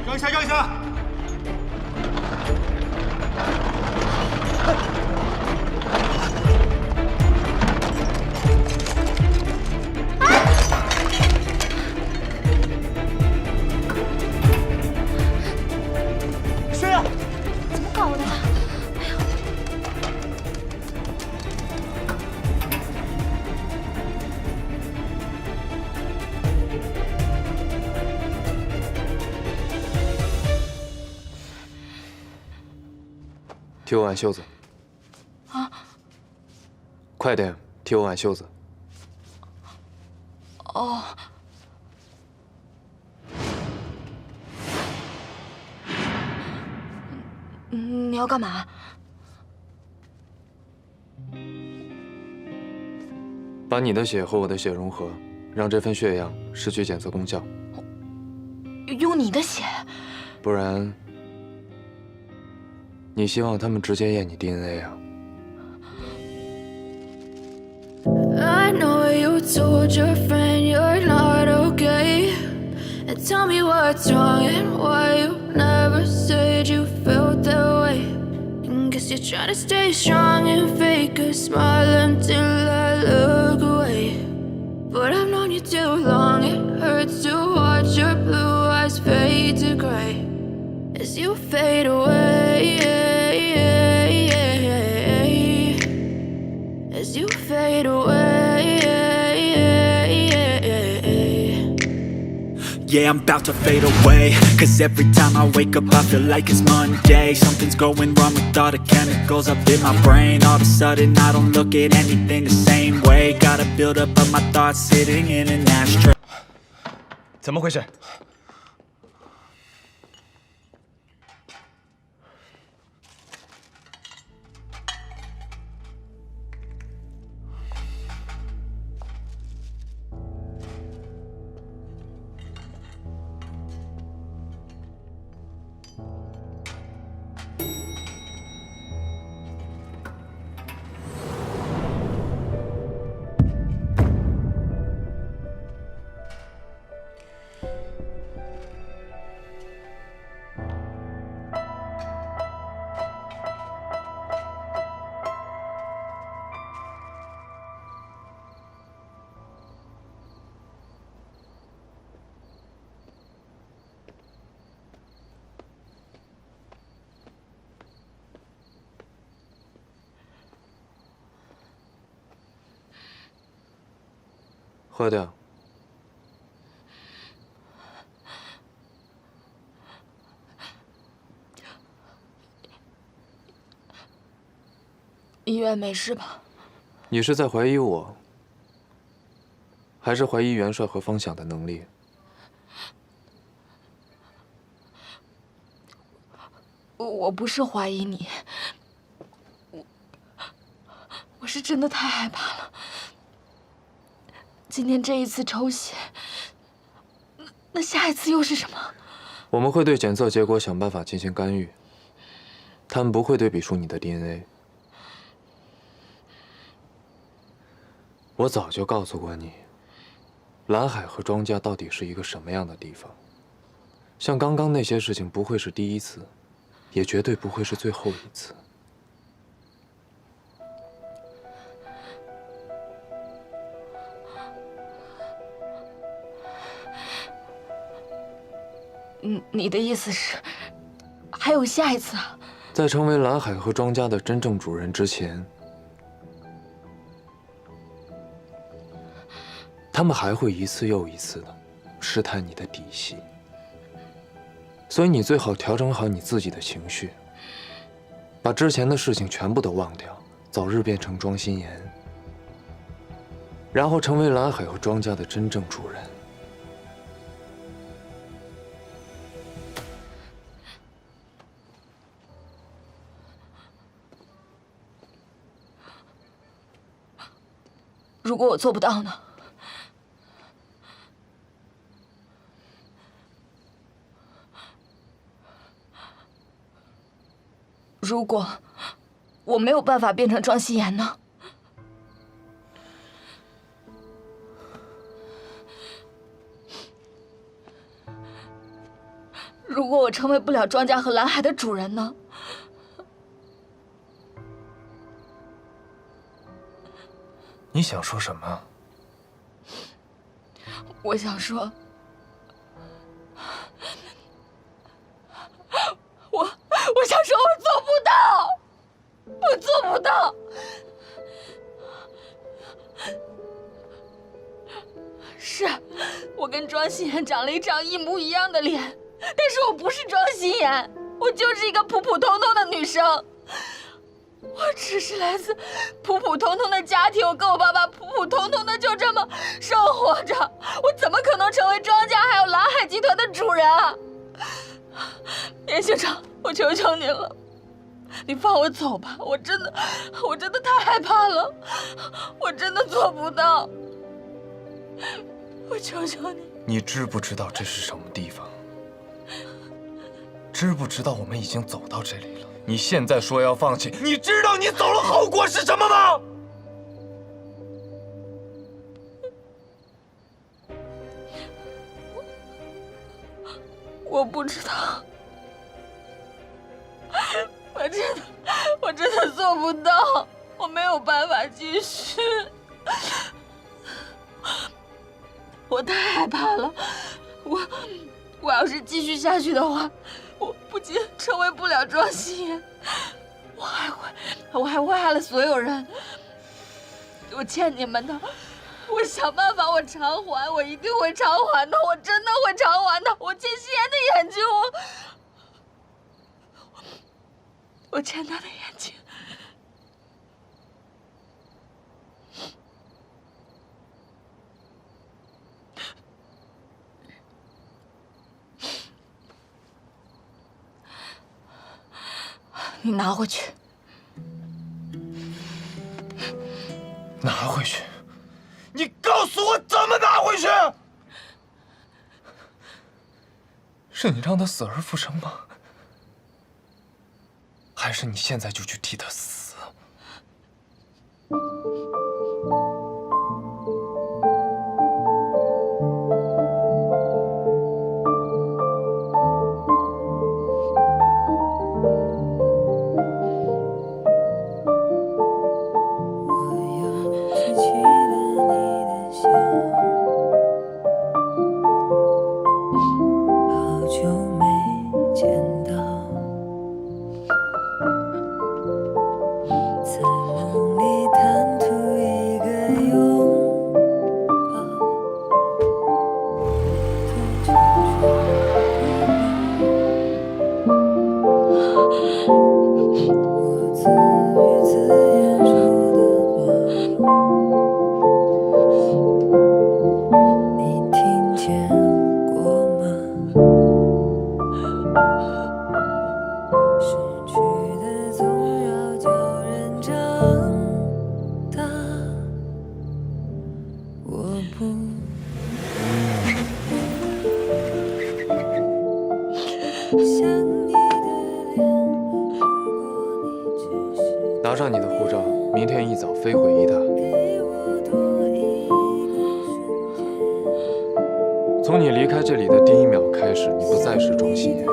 让一下，让一下！谁呀？怎么搞的？哎呦！替我挽袖子。啊！快点，替我挽袖子。哦。你要干嘛？把你的血和我的血融合，让这份血样失去检测功效。用你的血？不然，你希望他们直接验你 DNA 啊？I know you told your friend you're not okay, and tell me what's wrong and why you never said you felt that way. And guess you're trying to stay strong and fake a smile until I look away. But I've known you too long, it hurts to watch your blue eyes fade to gray as you fade away, as you fade away. Yeah, I'm about to fade away, cause every time I wake up I feel like it's Monday. Something's going wrong with all the chemicals up in my brain. All of a sudden I don't look at anything the same way. Got a build up of my thoughts sitting in an ashtray. 怎么回事？喝掉。医院没事吧？你是在怀疑我，还是怀疑元帅和方想的能力？我不是怀疑你，我是真的太害怕了。今天这一次抽血，那下一次又是什么？我们会对检测结果想办法进行干预，他们不会对比出你的 DNA。我早就告诉过你，蓝海和庄家到底是一个什么样的地方。像刚刚那些事情不会是第一次，也绝对不会是最后一次。你的意思是，还有下一次啊？在成为蓝海和庄家的真正主人之前，他们还会一次又一次的试探你的底细。所以你最好调整好你自己的情绪，把之前的事情全部都忘掉，早日变成庄心妍，然后成为蓝海和庄家的真正主人。如果我做不到呢？如果我没有办法变成庄心妍呢？如果我成为不了庄家和蓝海的主人呢？你想说什么？我想说，我想说，我做不到，我做不到。是，我跟庄心妍长了一张一模一样的脸，但是我不是庄心妍，我就是一个普普通通的女生。我只是来自普普通通的家庭，我跟我爸爸普普通通的就这么生活着，我怎么可能成为庄家还有蓝海集团的主人啊？严行长，我求求您了，你放我走吧，我真的太害怕了，我真的做不到，我求求你。你知不知道这是什么地方？知不知道我们已经走到这里了？你现在说要放弃，你知道你走了后果是什么吗？我不知道，我真的做不到，我没有办法继续，我太害怕了，我要是继续下去的话，我不仅成为不了庄心妍，我还会害了所有人。我欠你们的，我想办法，我偿还，我一定会偿还的，我真的会偿还的。我欠心妍的眼睛，我欠她的眼睛。你拿回去，拿回去？你告诉我怎么拿回去？是你让他死而复生吗？还是你现在就去替他死？拿上你的护照，明天一早飞回伊大。从你离开这里的第一秒开始，你不再是庄心妍。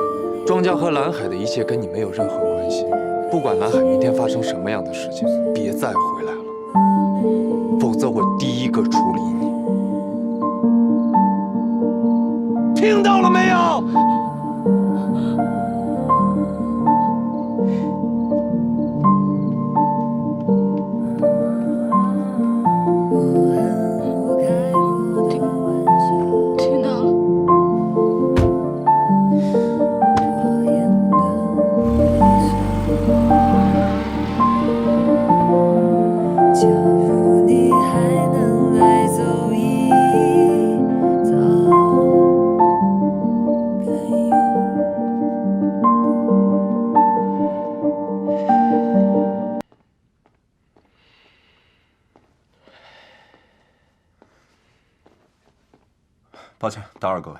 庄家和蓝海的一切跟你没有任何关系。不管蓝海明天发生什么样的事情，别再回来了，否则我第一个处理你。听到了没有？抱歉，打扰各位。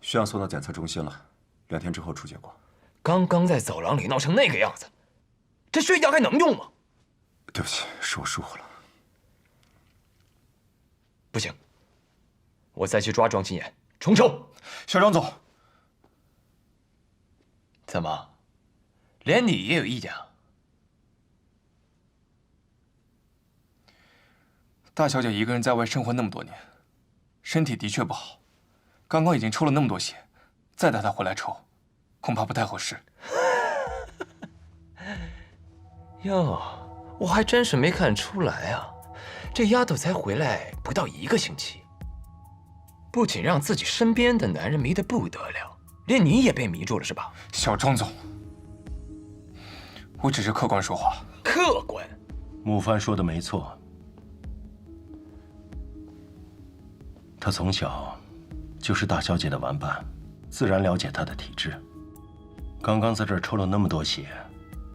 需要送到检测中心了，2天之后出结果。刚刚在走廊里闹成那个样子，这睡觉还能用吗？对不起，是我疏忽了。不行，我再去抓庄心妍，重抽。校长总，怎么，连你也有意见啊？大小姐一个人在外生活那么多年，身体的确不好。刚刚已经抽了那么多血，再带她回来抽，恐怕不太合适。哟，我还真是没看出来啊，这丫头才回来不到1个星期，不仅让自己身边的男人迷得不得了，连你也被迷住了是吧？小庄总，我只是客观说话。客观？木帆说的没错，她从小就是大小姐的玩伴，自然了解她的体质。刚刚在这儿抽了那么多血，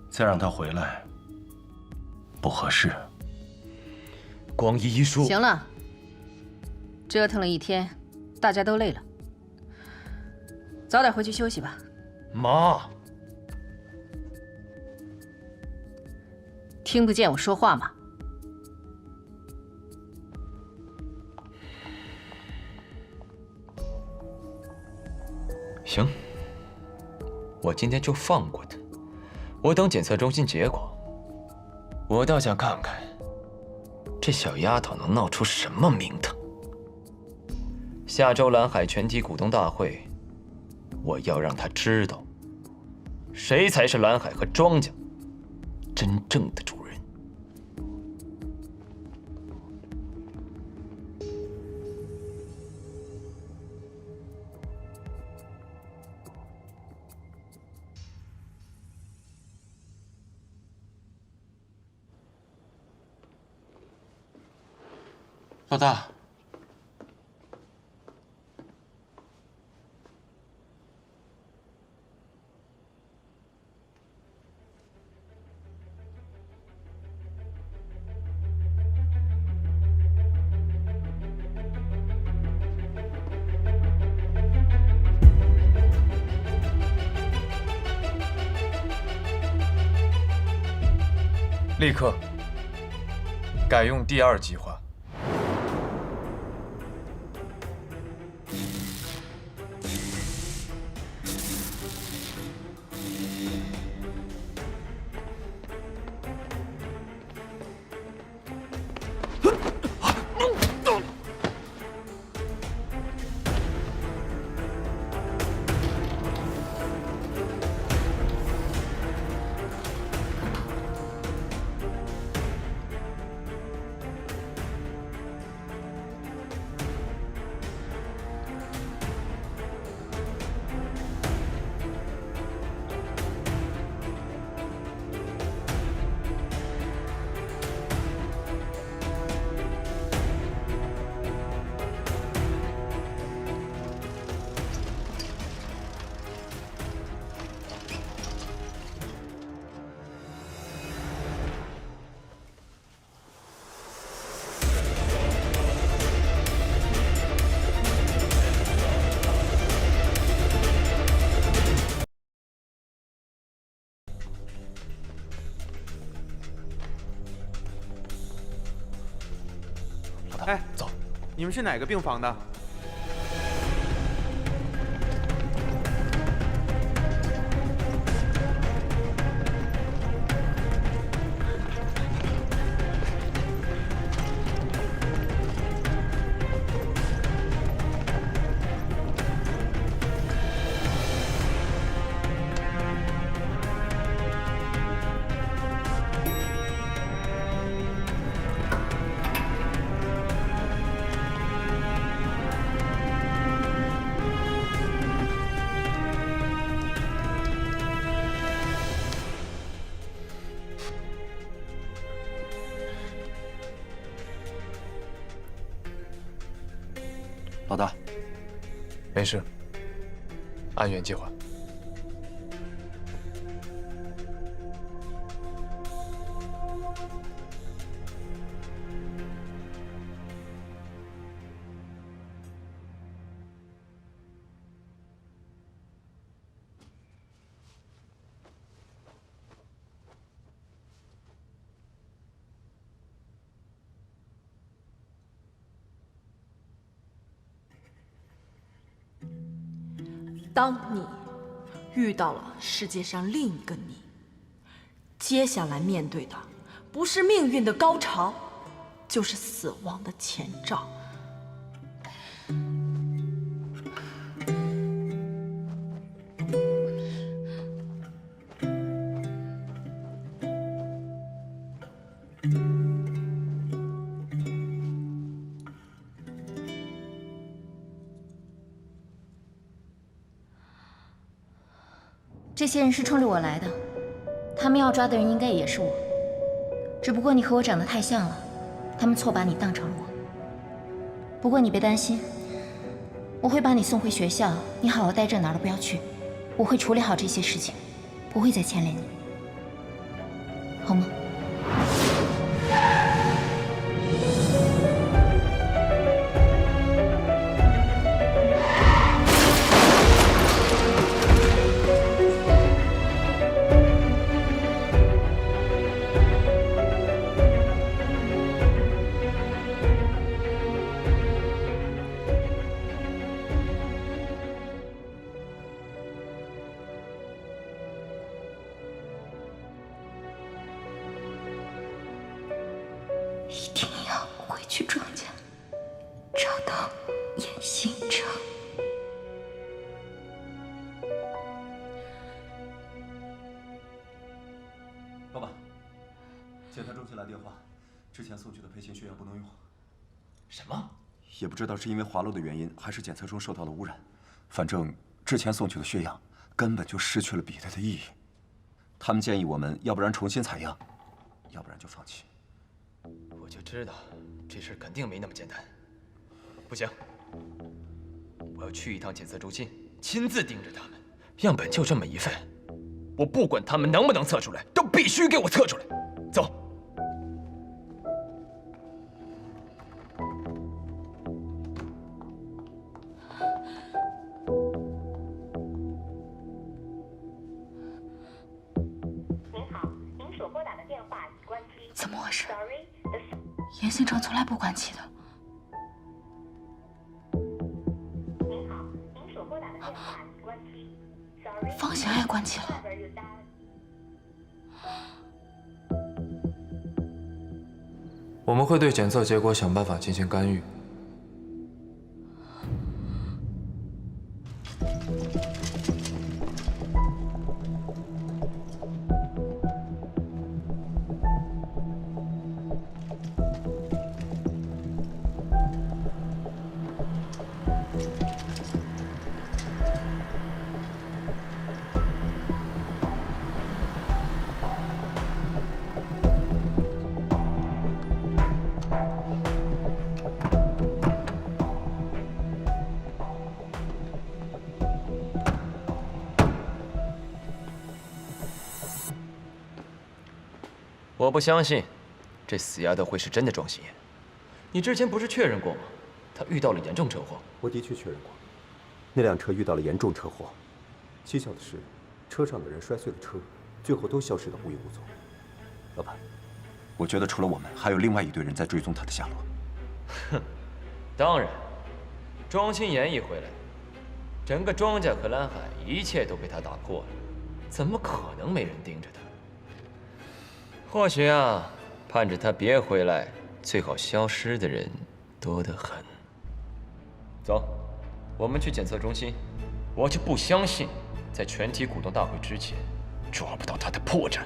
再让她回来不合适。光一说，行了，折腾了一天，大家都累了，早点回去休息吧。妈，听不见我说话吗？行，我今天就放过她，我等检测中心结果。我倒想看看，这小丫头能闹出什么名堂。下周蓝海全体股东大会，我要让她知道，谁才是蓝海和庄家真正的主人。老大，立刻改用第2计划。他。哎，走。你们是哪个病房的？老大，没事，按原计划。当你遇到了世界上另一个你，接下来面对的不是命运的高潮，就是死亡的前兆。这些人是冲着我来的，他们要抓的人应该也是我，只不过你和我长得太像了，他们错把你当成了我。不过你别担心，我会把你送回学校，你好好待着，哪儿都不要去，我会处理好这些事情，不会再牵连你，好吗？一定要回去庄家，找到严新成。老板，检测中心来电话，之前送去的配型血样不能用。什么？也不知道是因为滑漏的原因，还是检测中受到了污染。反正之前送去的血样根本就失去了比对的意义。他们建议我们要不然重新采样，要不然就放弃。我就知道这事肯定没那么简单。不行，我要去一趟检测中心，亲自盯着他们。样本就这么一份，我不管他们能不能测出来，都必须给我测出来。走。怎么回事？严新成从来不关机的。方翔也关机了。我们会对检测结果想办法进行干预。我不相信，这死丫头会是真的庄心妍。你之前不是确认过吗？她遇到了严重车祸。我的确确认过，那辆车遇到了严重车祸。蹊跷的是，车上的人摔碎了车，最后都消失得无影无踪。老板，我觉得除了我们，还有另外一队人在追踪他的下落。哼，当然，庄心妍一回来，整个庄家和蓝海一切都被他打破了，怎么可能没人盯着他？或许啊，盼着他别回来，最好消失的人多得很。走，我们去检测中心。我就不相信，在全体股东大会之前，抓不到他的破绽。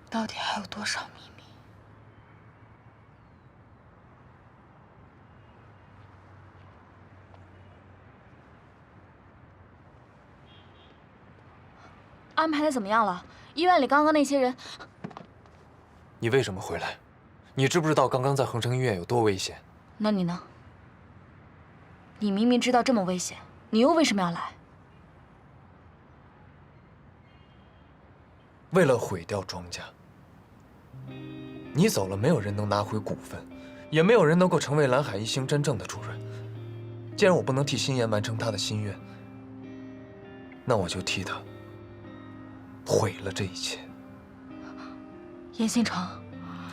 到底还有多少秘密？安排的怎么样了？医院里刚刚那些人……你为什么回来？你知不知道刚刚在恒城医院有多危险？那你呢？你明明知道这么危险，你又为什么要来？为了毁掉庄家。你走了，没有人能拿回股份，也没有人能够成为蓝海一星真正的主人。既然我不能替心妍完成她的心愿，那我就替她毁了这一切。严新成，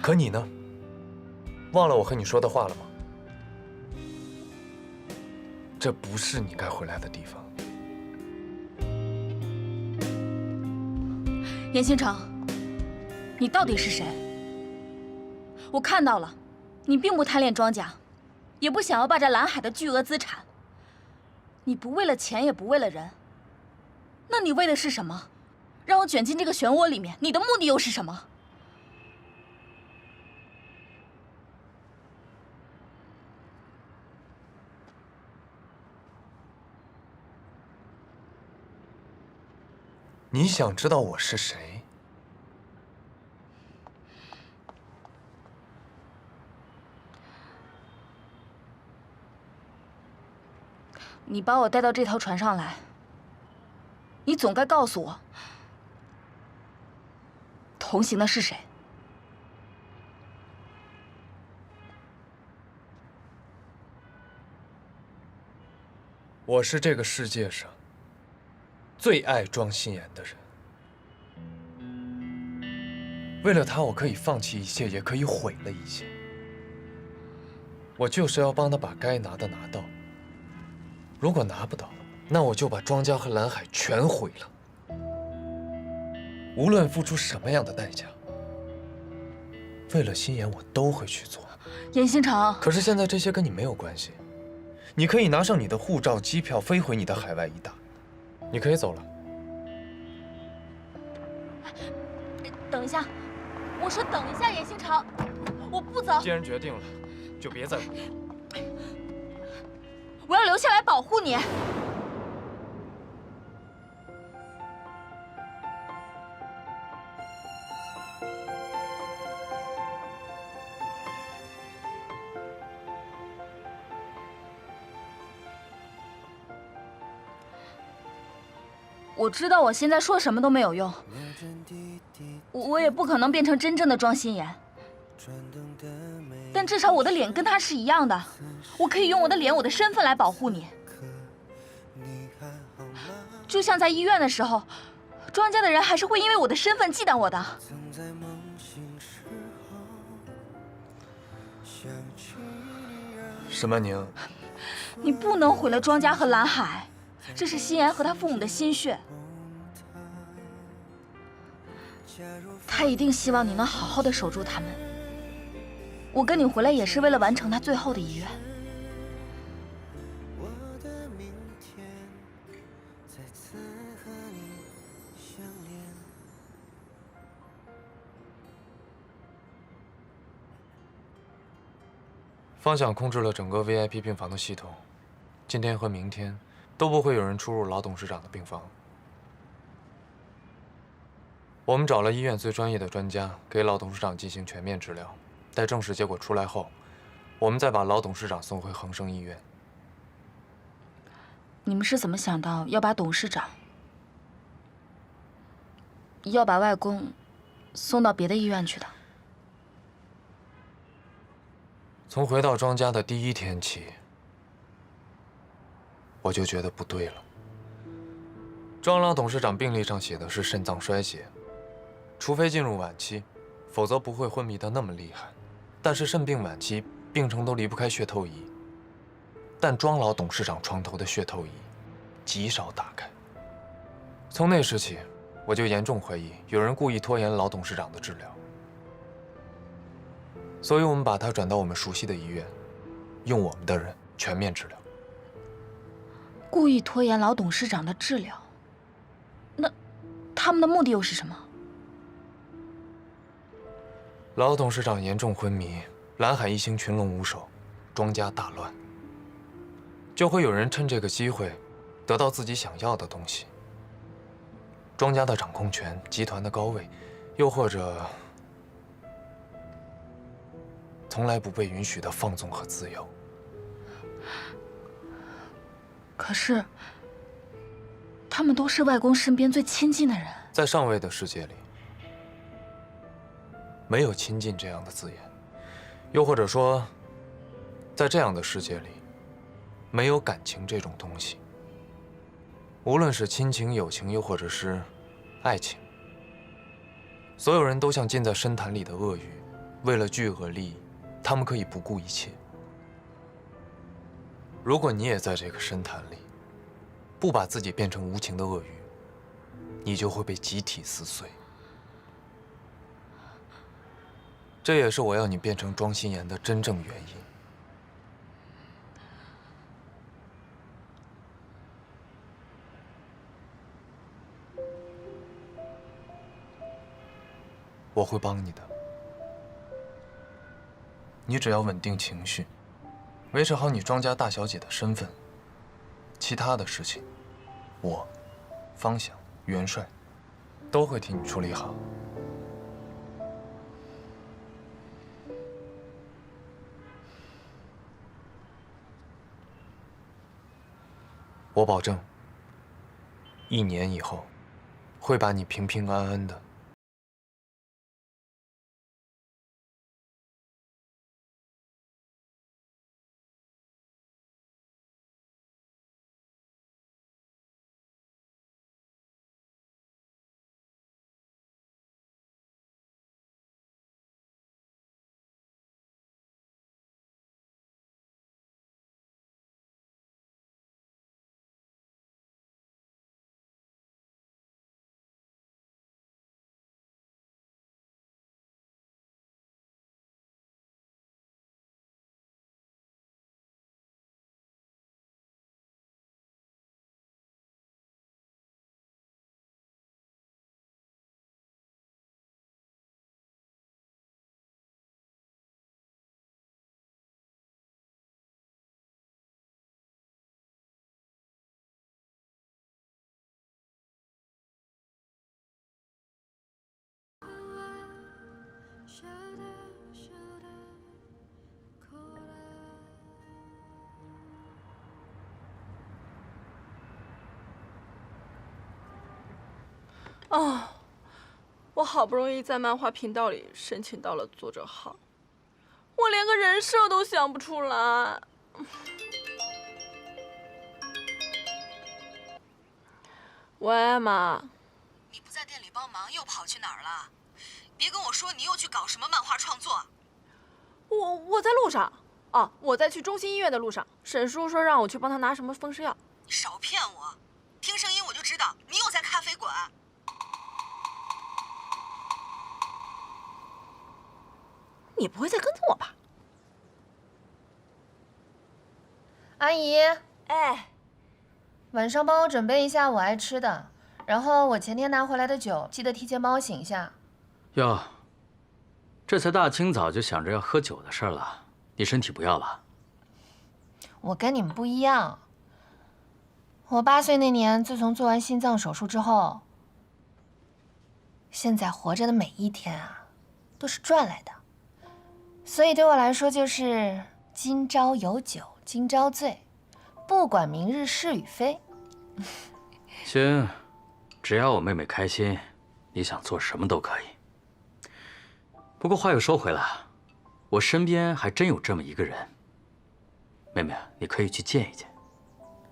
可你呢？忘了我和你说的话了吗？这不是你该回来的地方。严新成，你到底是谁？我看到了，你并不贪恋庄家，也不想要霸占蓝海的巨额资产。你不为了钱，也不为了人，那你为的是什么？让我卷进这个漩涡里面，你的目的又是什么？你想知道我是谁？你把我带到这条船上来，你总该告诉我，同行的是谁？我是这个世界上最爱庄心妍的人。为了她，我可以放弃一切，也可以毁了一切。我就是要帮她把该拿的拿到。如果拿不到，那我就把庄家和蓝海全毁了。无论付出什么样的代价，为了心妍，我都会去做。严新成，可是现在这些跟你没有关系。你可以拿上你的护照、机票，飞回你的海外一大。你可以走了。等一下，我说等一下，严星辰，我不走。既然决定了，就别再回。我要留下来保护你。我知道我现在说什么都没有用，我也不可能变成真正的庄心妍，但至少我的脸跟他是一样的，我可以用我的脸、我的身份来保护你。就像在医院的时候，庄家的人还是会因为我的身份忌惮我的。沈曼宁，你不能毁了庄家和蓝海，这是心妍和他父母的心血。他一定希望你能好好的守住他们。我跟你回来也是为了完成他最后的遗愿。方想控制了整个 VIP 病房的系统，今天和明天都不会有人出入老董事长的病房。我们找了医院最专业的专家，给老董事长进行全面治疗。待正式结果出来后，我们再把老董事长送回恒生医院。你们是怎么想到要把董事长、要把外公送到别的医院去的？从回到庄家的第一天起，我就觉得不对了。庄老董事长病历上写的是肾脏衰竭，除非进入晚期，否则不会昏迷得那么厉害。但是肾病晚期，病程都离不开血透仪。但庄老董事长床头的血透仪极少打开。从那时起，我就严重怀疑有人故意拖延老董事长的治疗。所以我们把他转到我们熟悉的医院，用我们的人全面治疗。故意拖延老董事长的治疗，那他们的目的又是什么？老董事长严重昏迷，蓝海一星群龙无首，庄家大乱，就会有人趁这个机会得到自己想要的东西。庄家的掌控权、集团的高位，又或者从来不被允许的放纵和自由。可是，他们都是外公身边最亲近的人。在上位的世界里，没有亲近这样的字眼，又或者说，在这样的世界里，没有感情这种东西。无论是亲情、友情，又或者是爱情，所有人都像浸在深潭里的鳄鱼，为了巨额利益，他们可以不顾一切。如果你也在这个深潭里，不把自己变成无情的鳄鱼，你就会被集体撕碎。这也是我要你变成庄心妍的真正原因。我会帮你的，你只要稳定情绪，维持好你庄家大小姐的身份，其他的事情，我、方想、元帅都会替你处理好。我保证，1年以后，会把你平平安安的哦，我好不容易在漫画频道里申请到了作者号，我连个人设都想不出来。喂，妈。你不在店里帮忙，又跑去哪儿了？别跟我说你又去搞什么漫画创作。我在路上。哦，我在去中心医院的路上。沈叔说让我去帮他拿什么风湿药。你少骗我！听声音我就知道你又在咖啡馆。你不会再跟踪我吧？阿姨，哎，晚上帮我准备一下我爱吃的，然后我前天拿回来的酒，记得提前帮我醒一下。哟，这才大清早就想着要喝酒的事儿了，你身体不要了？我跟你们不一样，我8岁那年，自从做完心脏手术之后，现在活着的每一天啊，都是赚来的。所以对我来说就是今朝有酒今朝醉，不管明日是与非。行，只要我妹妹开心，你想做什么都可以。不过话又说回来，我身边还真有这么一个人，妹妹，你可以去见一见。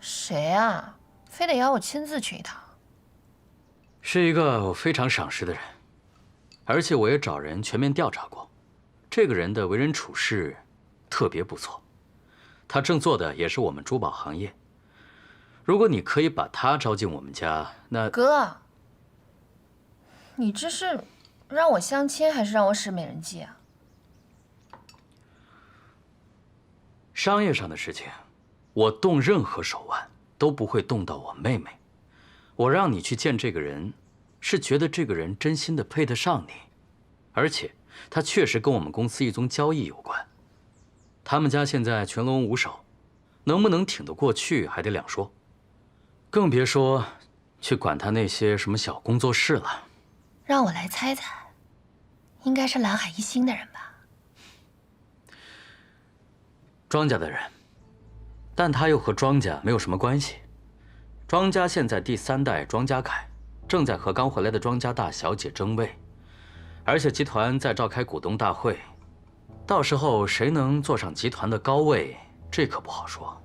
谁啊？非得要我亲自去一趟？是一个我非常赏识的人，而且我也找人全面调查过。这个人的为人处事特别不错，他正做的也是我们珠宝行业。如果你可以把他招进我们家，那哥，你这是让我相亲还是让我使美人计啊？商业上的事情，我动任何手腕都不会动到我妹妹。我让你去见这个人，是觉得这个人真心的配得上你，而且他确实跟我们公司一宗交易有关。他们家现在全龙无首，能不能挺得过去还得两说，更别说去管他那些什么小工作室了。让我来猜猜，应该是蓝海一星的人吧？庄家的人，但他又和庄家没有什么关系。庄家现在第3代庄家凯正在和刚回来的庄家大小姐争位，而且集团在召开股东大会，到时候谁能坐上集团的高位，这可不好说。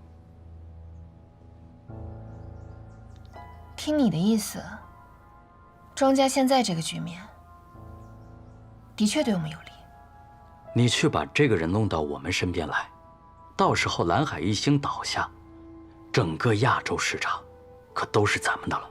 听你的意思，庄家现在这个局面的确对我们有利。你去把这个人弄到我们身边来，到时候蓝海一星倒下，整个亚洲市场可都是咱们的了。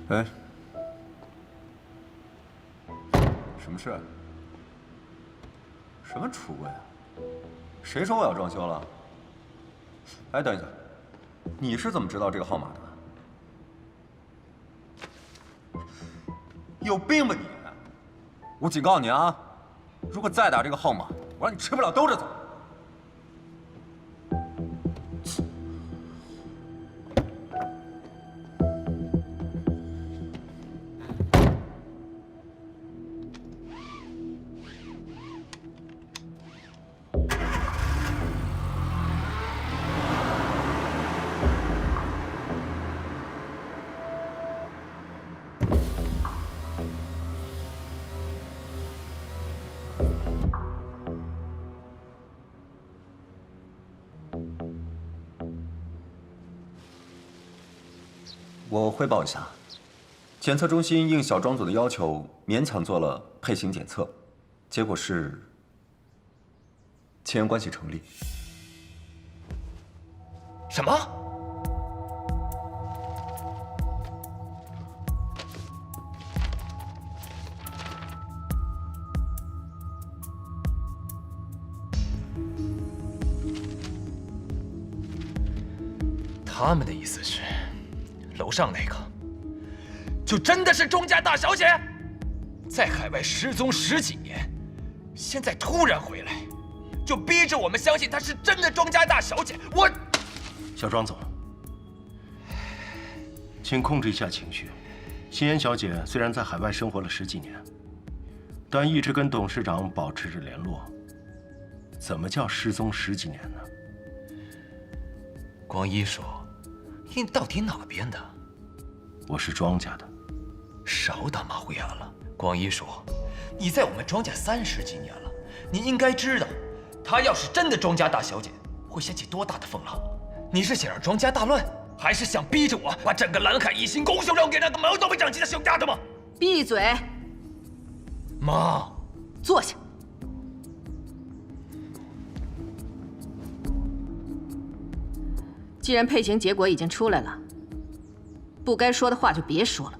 哎，什么事？什么出轨啊？谁说我要装修了？哎，等一下，你是怎么知道这个号码的？有病吧你！我警告你啊，如果再打这个号码，我让你吃不了兜着走。我汇报一下，检测中心应小庄组的要求，勉强做了配型检测，结果是亲缘关系成立。什么？他们的意思是，楼上那个就真的是庄家大小姐，在海外失踪10几年，现在突然回来，就逼着我们相信她是真的庄家大小姐。我，小庄总，请控制一下情绪。心妍小姐虽然在海外生活了10几年，但一直跟董事长保持着联络。怎么叫失踪10几年呢？光一说，你到底哪边的？我是庄家的。少打马虎眼了。光一说，你在我们庄家30几年了，你应该知道，她要是真的庄家大小姐，会掀起多大的风浪。你是想让庄家大乱，还是想逼着我把整个蓝海一心拱手让给那个毛都没长齐的小丫头吗？闭嘴！妈，坐下。既然配型结果已经出来了，不该说的话就别说了。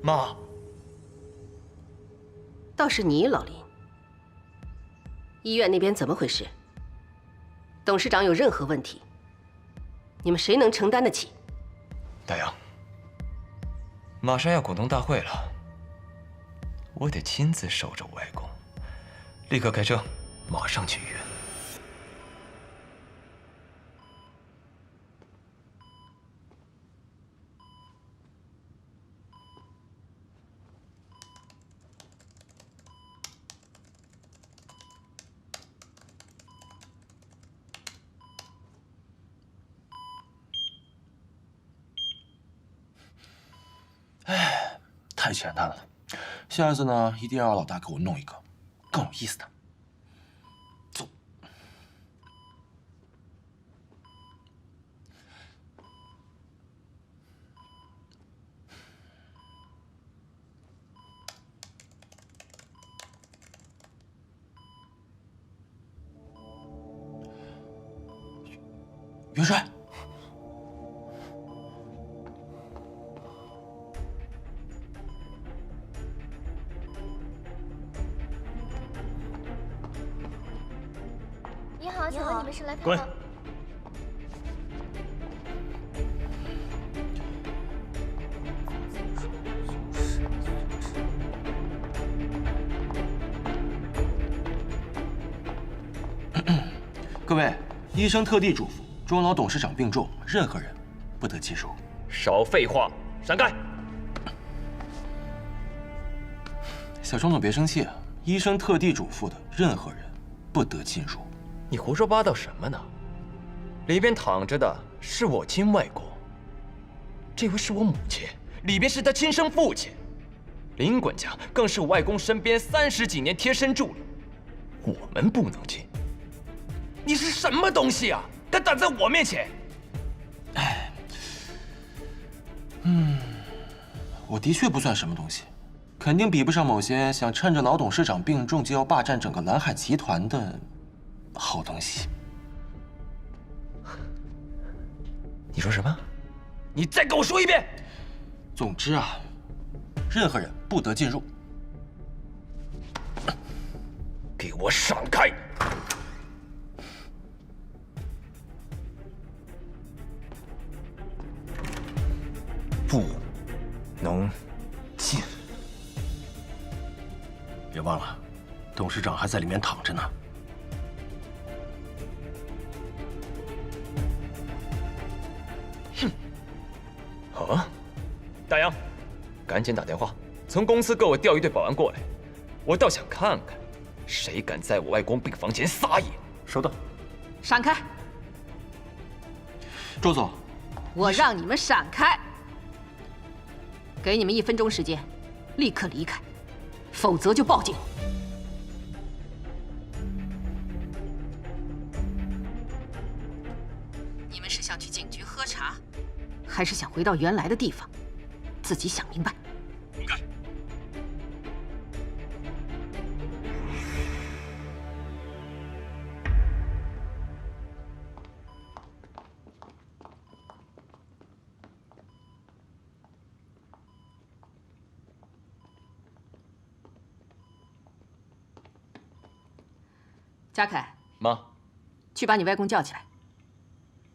妈，倒是你，老林，医院那边怎么回事？董事长有任何问题，你们谁能承担得起？大洋，马上要股东大会了，我得亲自守着我外公，立刻开车，马上去医院。哎，太简单了。下次呢，一定要让老大给我弄一个更有意思的。走。元帅。你好，请问你们是来看滚！各位，医生特地嘱咐，庄老董事长病重，任何人不得进入。少废话，闪开！小庄总别生气啊，医生特地嘱咐的，任何人不得进入。你胡说八道什么呢？里边躺着的是我亲外公，这位是我母亲，里边是他亲生父亲，林管家更是我外公身边30几年贴身助理，我们不能进。你是什么东西啊？敢挡在我面前？哎，我的确不算什么东西，肯定比不上某些想趁着老董事长病重就要霸占整个蓝海集团的好东西。你说什么？你再跟我说一遍。总之啊，任何人不得进入。给我闪开！不能进。别忘了，董事长还在里面躺着呢。哼！啊，大洋，赶紧打电话，从公司给我调一队保安过来，我倒想看看，谁敢在我外公病房前撒野。收到。闪开！周总，我让你们闪开！给你们1分钟时间，立刻离开，否则就报警。你们是想去警局喝茶，还是想回到原来的地方？自己想明白。明白。嘉凯，妈，去把你外公叫起来。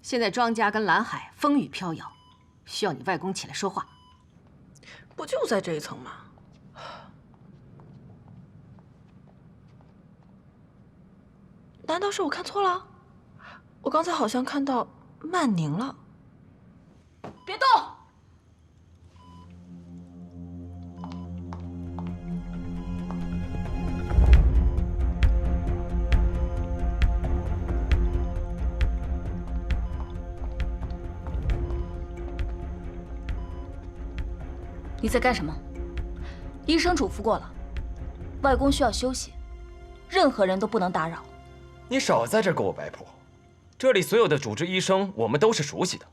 现在庄家跟蓝海风雨飘摇，需要你外公起来说话。不就在这一层吗？难道是我看错了？我刚才好像看到曼宁了。别动！你在干什么？医生嘱咐过了，外公需要休息，任何人都不能打扰。你少在这给我摆谱，这里所有的主治医生我们都是熟悉的。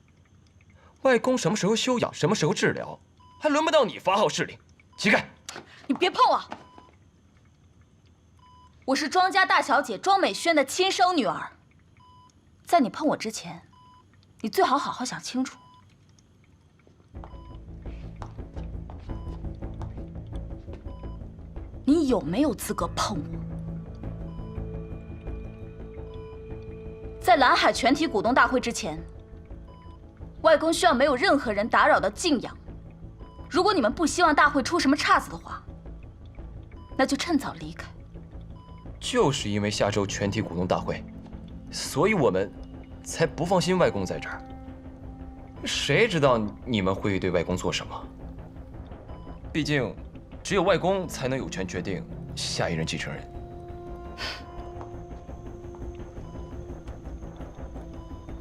外公什么时候休养，什么时候治疗，还轮不到你发号施令。起开！你别碰我！我是庄家大小姐庄美轩的亲生女儿，在你碰我之前，你最好好好想清楚。你有没有资格碰我？在蓝海全体股东大会之前，外公需要没有任何人打扰的静养。如果你们不希望大会出什么岔子的话，那就趁早离开。就是因为下周全体股东大会，所以我们才不放心外公在这儿。谁知道你们会对外公做什么？毕竟，只有外公才能有权决定下一任继承人。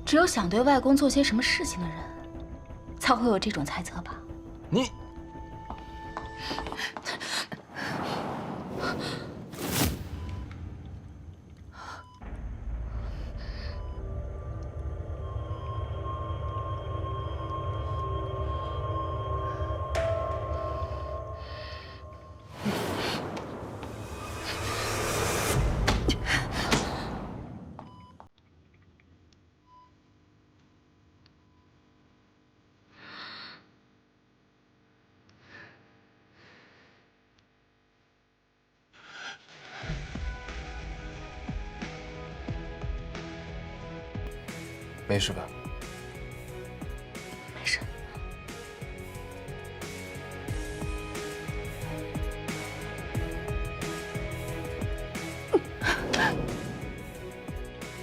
只有想对外公做些什么事情的人，才会有这种猜测吧？你。没事吧？没事。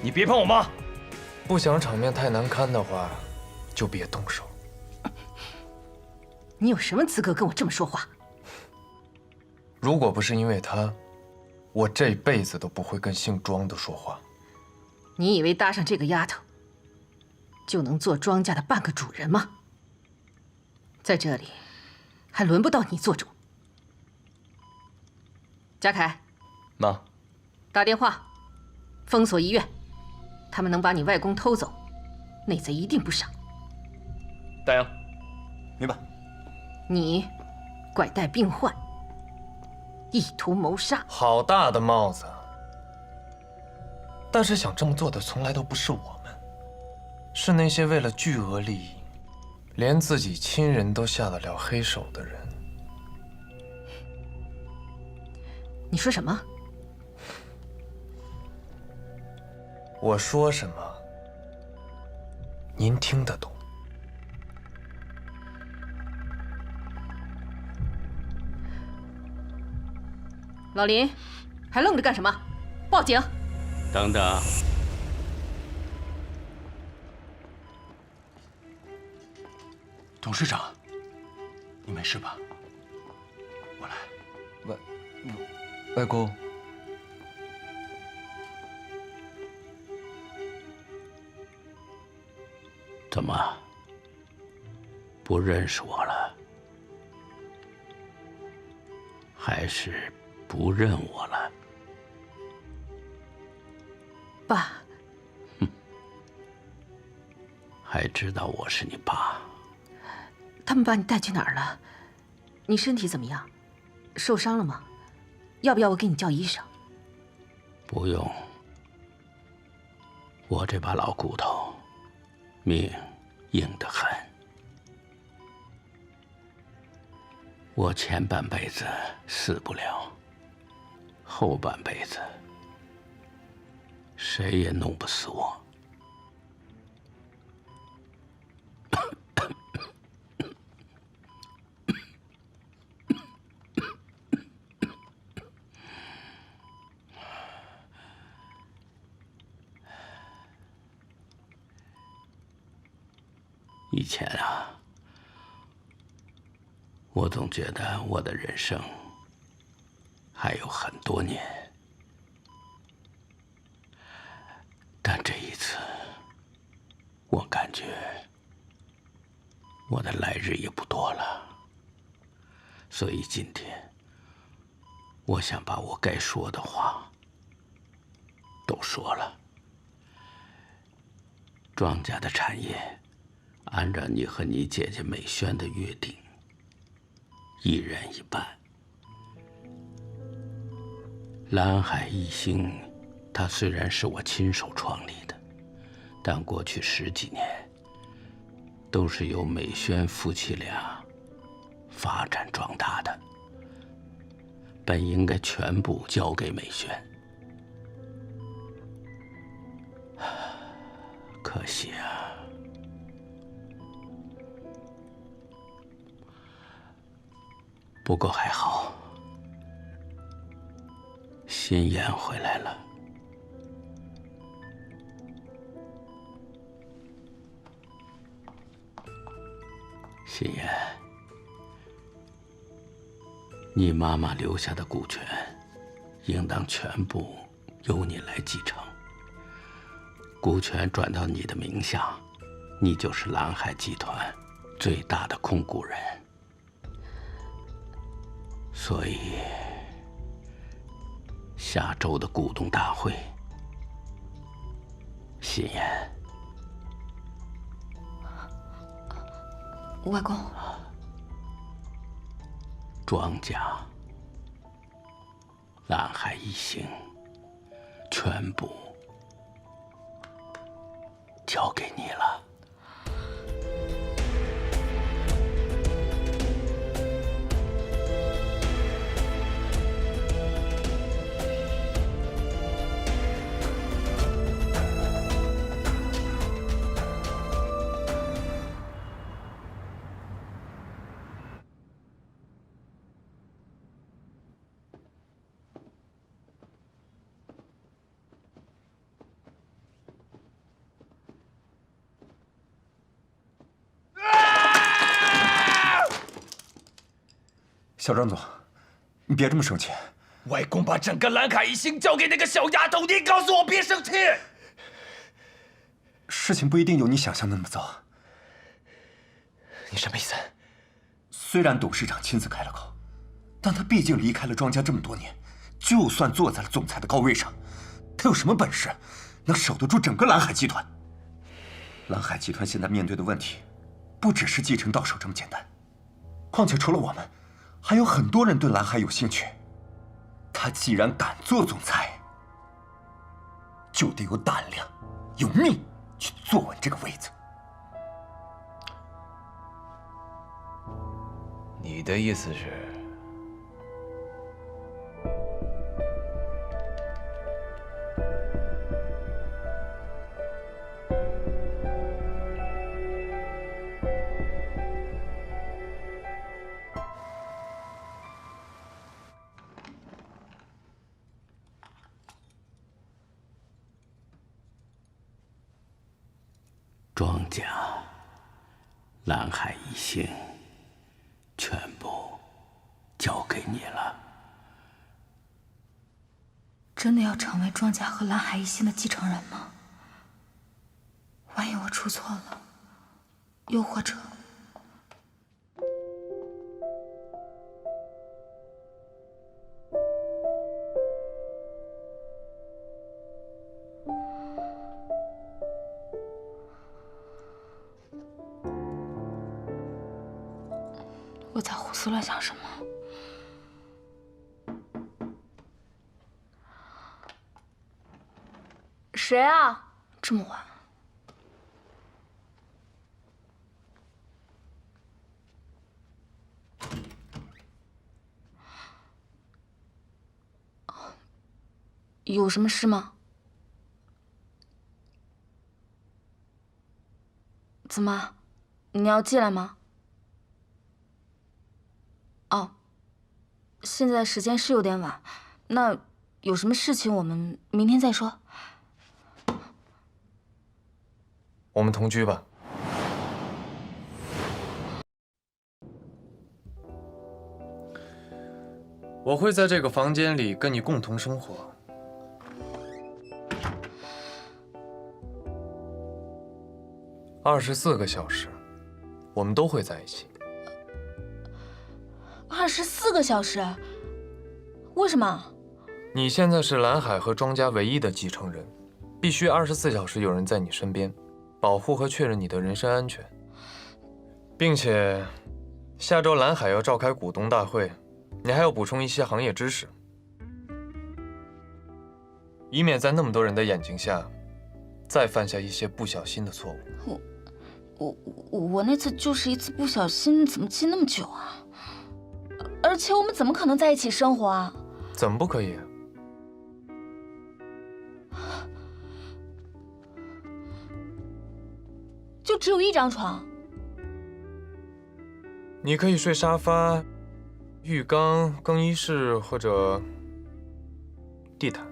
你别碰我妈！不想场面太难堪的话，就别动手。你有什么资格跟我这么说话？如果不是因为他，我这辈子都不会跟姓庄的说话。你以为搭上这个丫头，就能做庄家的半个主人吗？在这里，还轮不到你做主。嘉凯，妈，打电话，封锁医院，他们能把你外公偷走，那贼一定不少。大洋，明白。你拐带病患，意图谋杀，好大的帽子！但是想这么做的从来都不是我们，是那些为了巨额利益，连自己亲人都下得了黑手的人。你说什么？我说什么，您听得懂？老林，还愣着干什么？报警！等等，董事长，你没事吧？我来。外公，怎么不认识我了？还是不认我了？爸，还知道我是你爸？他们把你带去哪儿了？你身体怎么样？受伤了吗？要不要我给你叫医生？不用，我这把老骨头，命硬得很。我前半辈子死不了，后半辈子谁也弄不死我。以前啊，我总觉得我的人生还有很多年，但这一次，我感觉我的来日也不多了。所以今天，我想把我该说的话都说了。庄家的产业，按照你和你姐姐美萱的约定，一人一半。蓝海一星，它虽然是我亲手创立的，但过去10几年都是由美萱夫妻俩发展壮大的，本应该全部交给美萱。可惜啊，不过还好，心妍回来了。心妍，你妈妈留下的股权，应当全部由你来继承。股权转到你的名下，你就是蓝海集团最大的控股人。所以，下周的股东大会，心妍，外公，庄家、蓝海一星，全部交给你了。小张总，你别这么生气。外公把整个蓝海一星交给那个小丫头，你告诉我别生气。事情不一定有你想象的那么糟。你什么意思？虽然董事长亲自开了口，但他毕竟离开了庄家这么多年，就算坐在了总裁的高位上，他有什么本事能守得住整个蓝海集团？蓝海集团现在面对的问题，不只是继承到手这么简单。况且除了我们，还有很多人对蓝海有兴趣。他既然敢做总裁，就得有胆量、有命去坐稳这个位子。你的意思是？庄家、蓝海一星，全部交给你了。真的要成为庄家和蓝海一星的继承人吗？万一我出错了，又或者……我在胡思乱想什么？谁啊？这么晚。有什么事吗？怎么？你要进来吗？哦，现在时间是有点晚，那有什么事情我们明天再说。我们同居吧。我会在这个房间里跟你共同生活。24个小时，我们都会在一起。24个小时？为什么？你现在是蓝海和庄家唯一的继承人，必须24小时有人在你身边，保护和确认你的人身安全。并且，下周蓝海要召开股东大会，你还要补充一些行业知识，以免在那么多人的眼睛下，再犯下一些不小心的错误。我那次就是一次不小心，怎么记那么久啊？而且我们怎么可能在一起生活啊？怎么不可以？就只有一张床。你可以睡沙发、浴缸、更衣室或者地毯。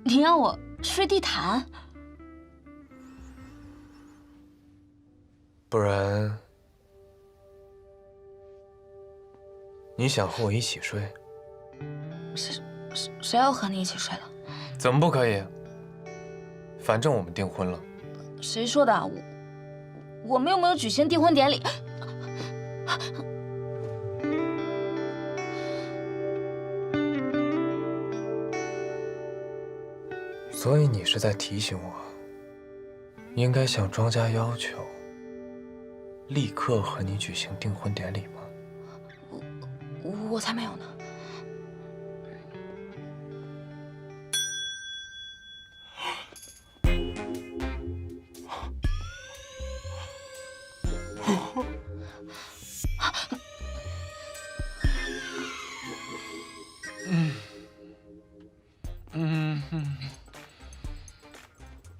你让我睡地毯？不然，你想和我一起睡？谁要和你一起睡了？怎么不可以？反正我们订婚了。谁说的？我们又没有举行订婚典礼。所以你是在提醒我，应该向庄家要求，立刻和你举行订婚典礼吗？我才没有呢。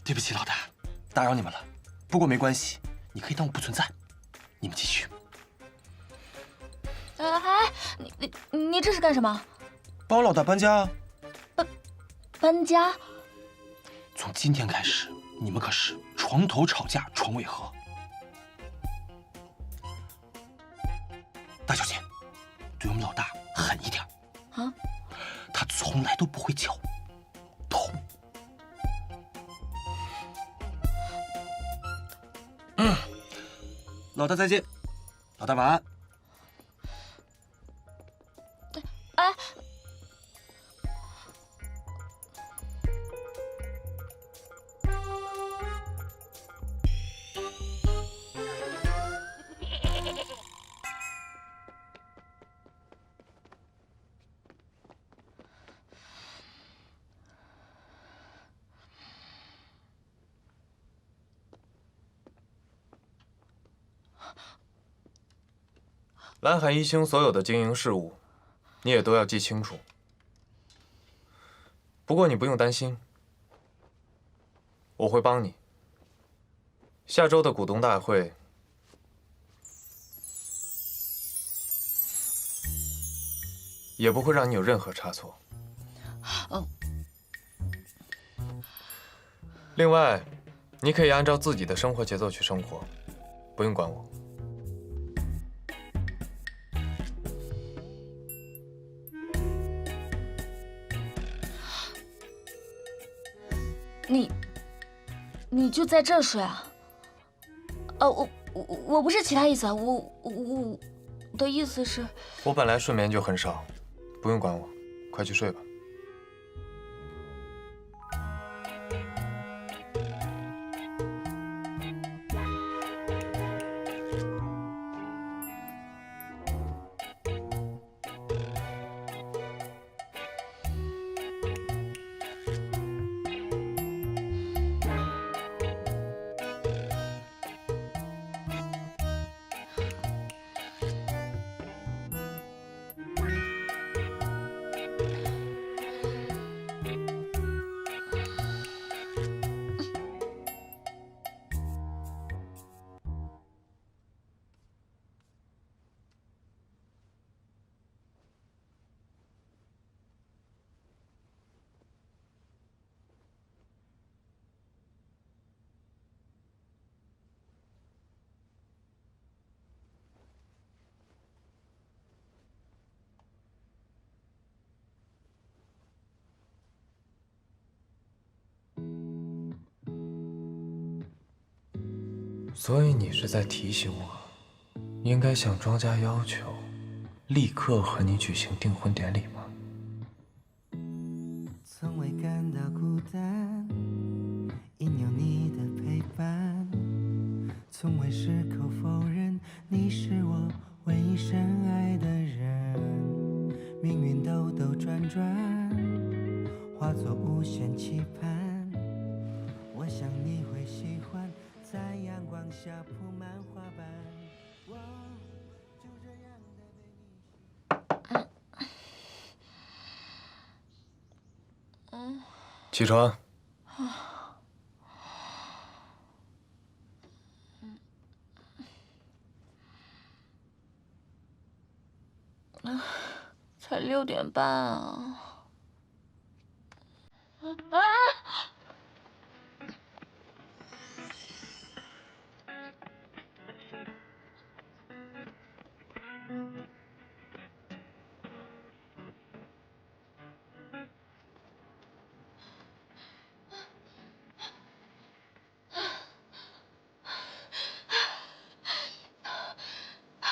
对不起，老大，打扰你们了。不过没关系，你可以当我不存在。你们继续。你这是干什么？帮老大搬家。搬家？从今天开始，你们可是床头吵架床尾和。大小姐，对我们老大狠一点。啊？他从来都不会叫痛。老大再见，老大晚安。哎，蓝海一星所有的经营事务，你也都要记清楚。不过你不用担心，我会帮你。下周的股东大会，也不会让你有任何差错。另外，你可以按照自己的生活节奏去生活，不用管我。你就在这儿睡啊？我不是其他意思啊，我的意思是，我本来睡眠就很少，不用管我，快去睡吧。所以你是在提醒我，应该向庄家要求，立刻和你举行订婚典礼吗？从未感到孤单，因有你的陪伴，从未矢口否认你是我唯一深爱的人。命运兜兜转转，化作无限期盼。我想你会喜欢，在阳光下铺满花瓣。我就这样的被你。起床。才6点半啊！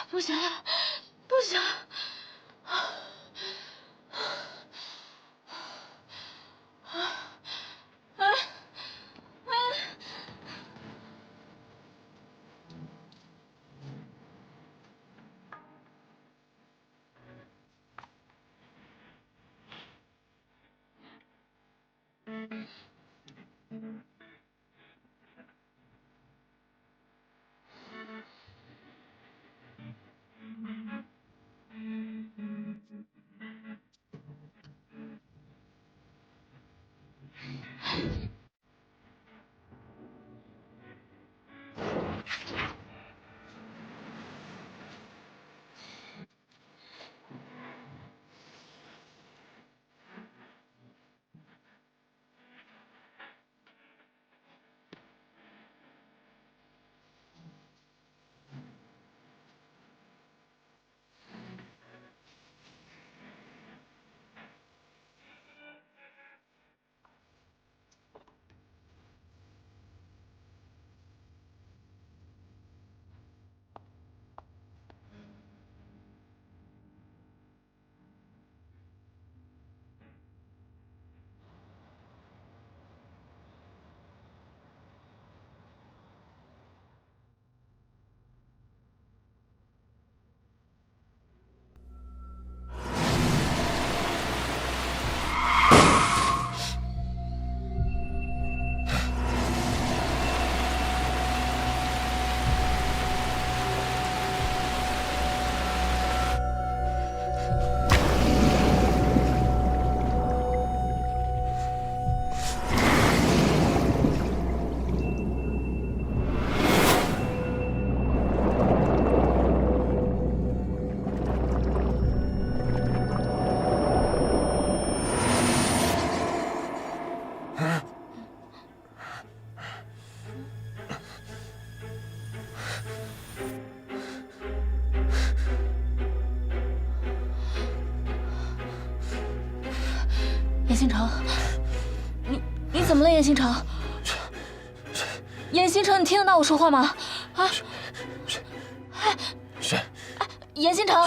不行，不行！严星城，你怎么了，严星城？严星城，你听得到我说话吗？啊？是。严星城。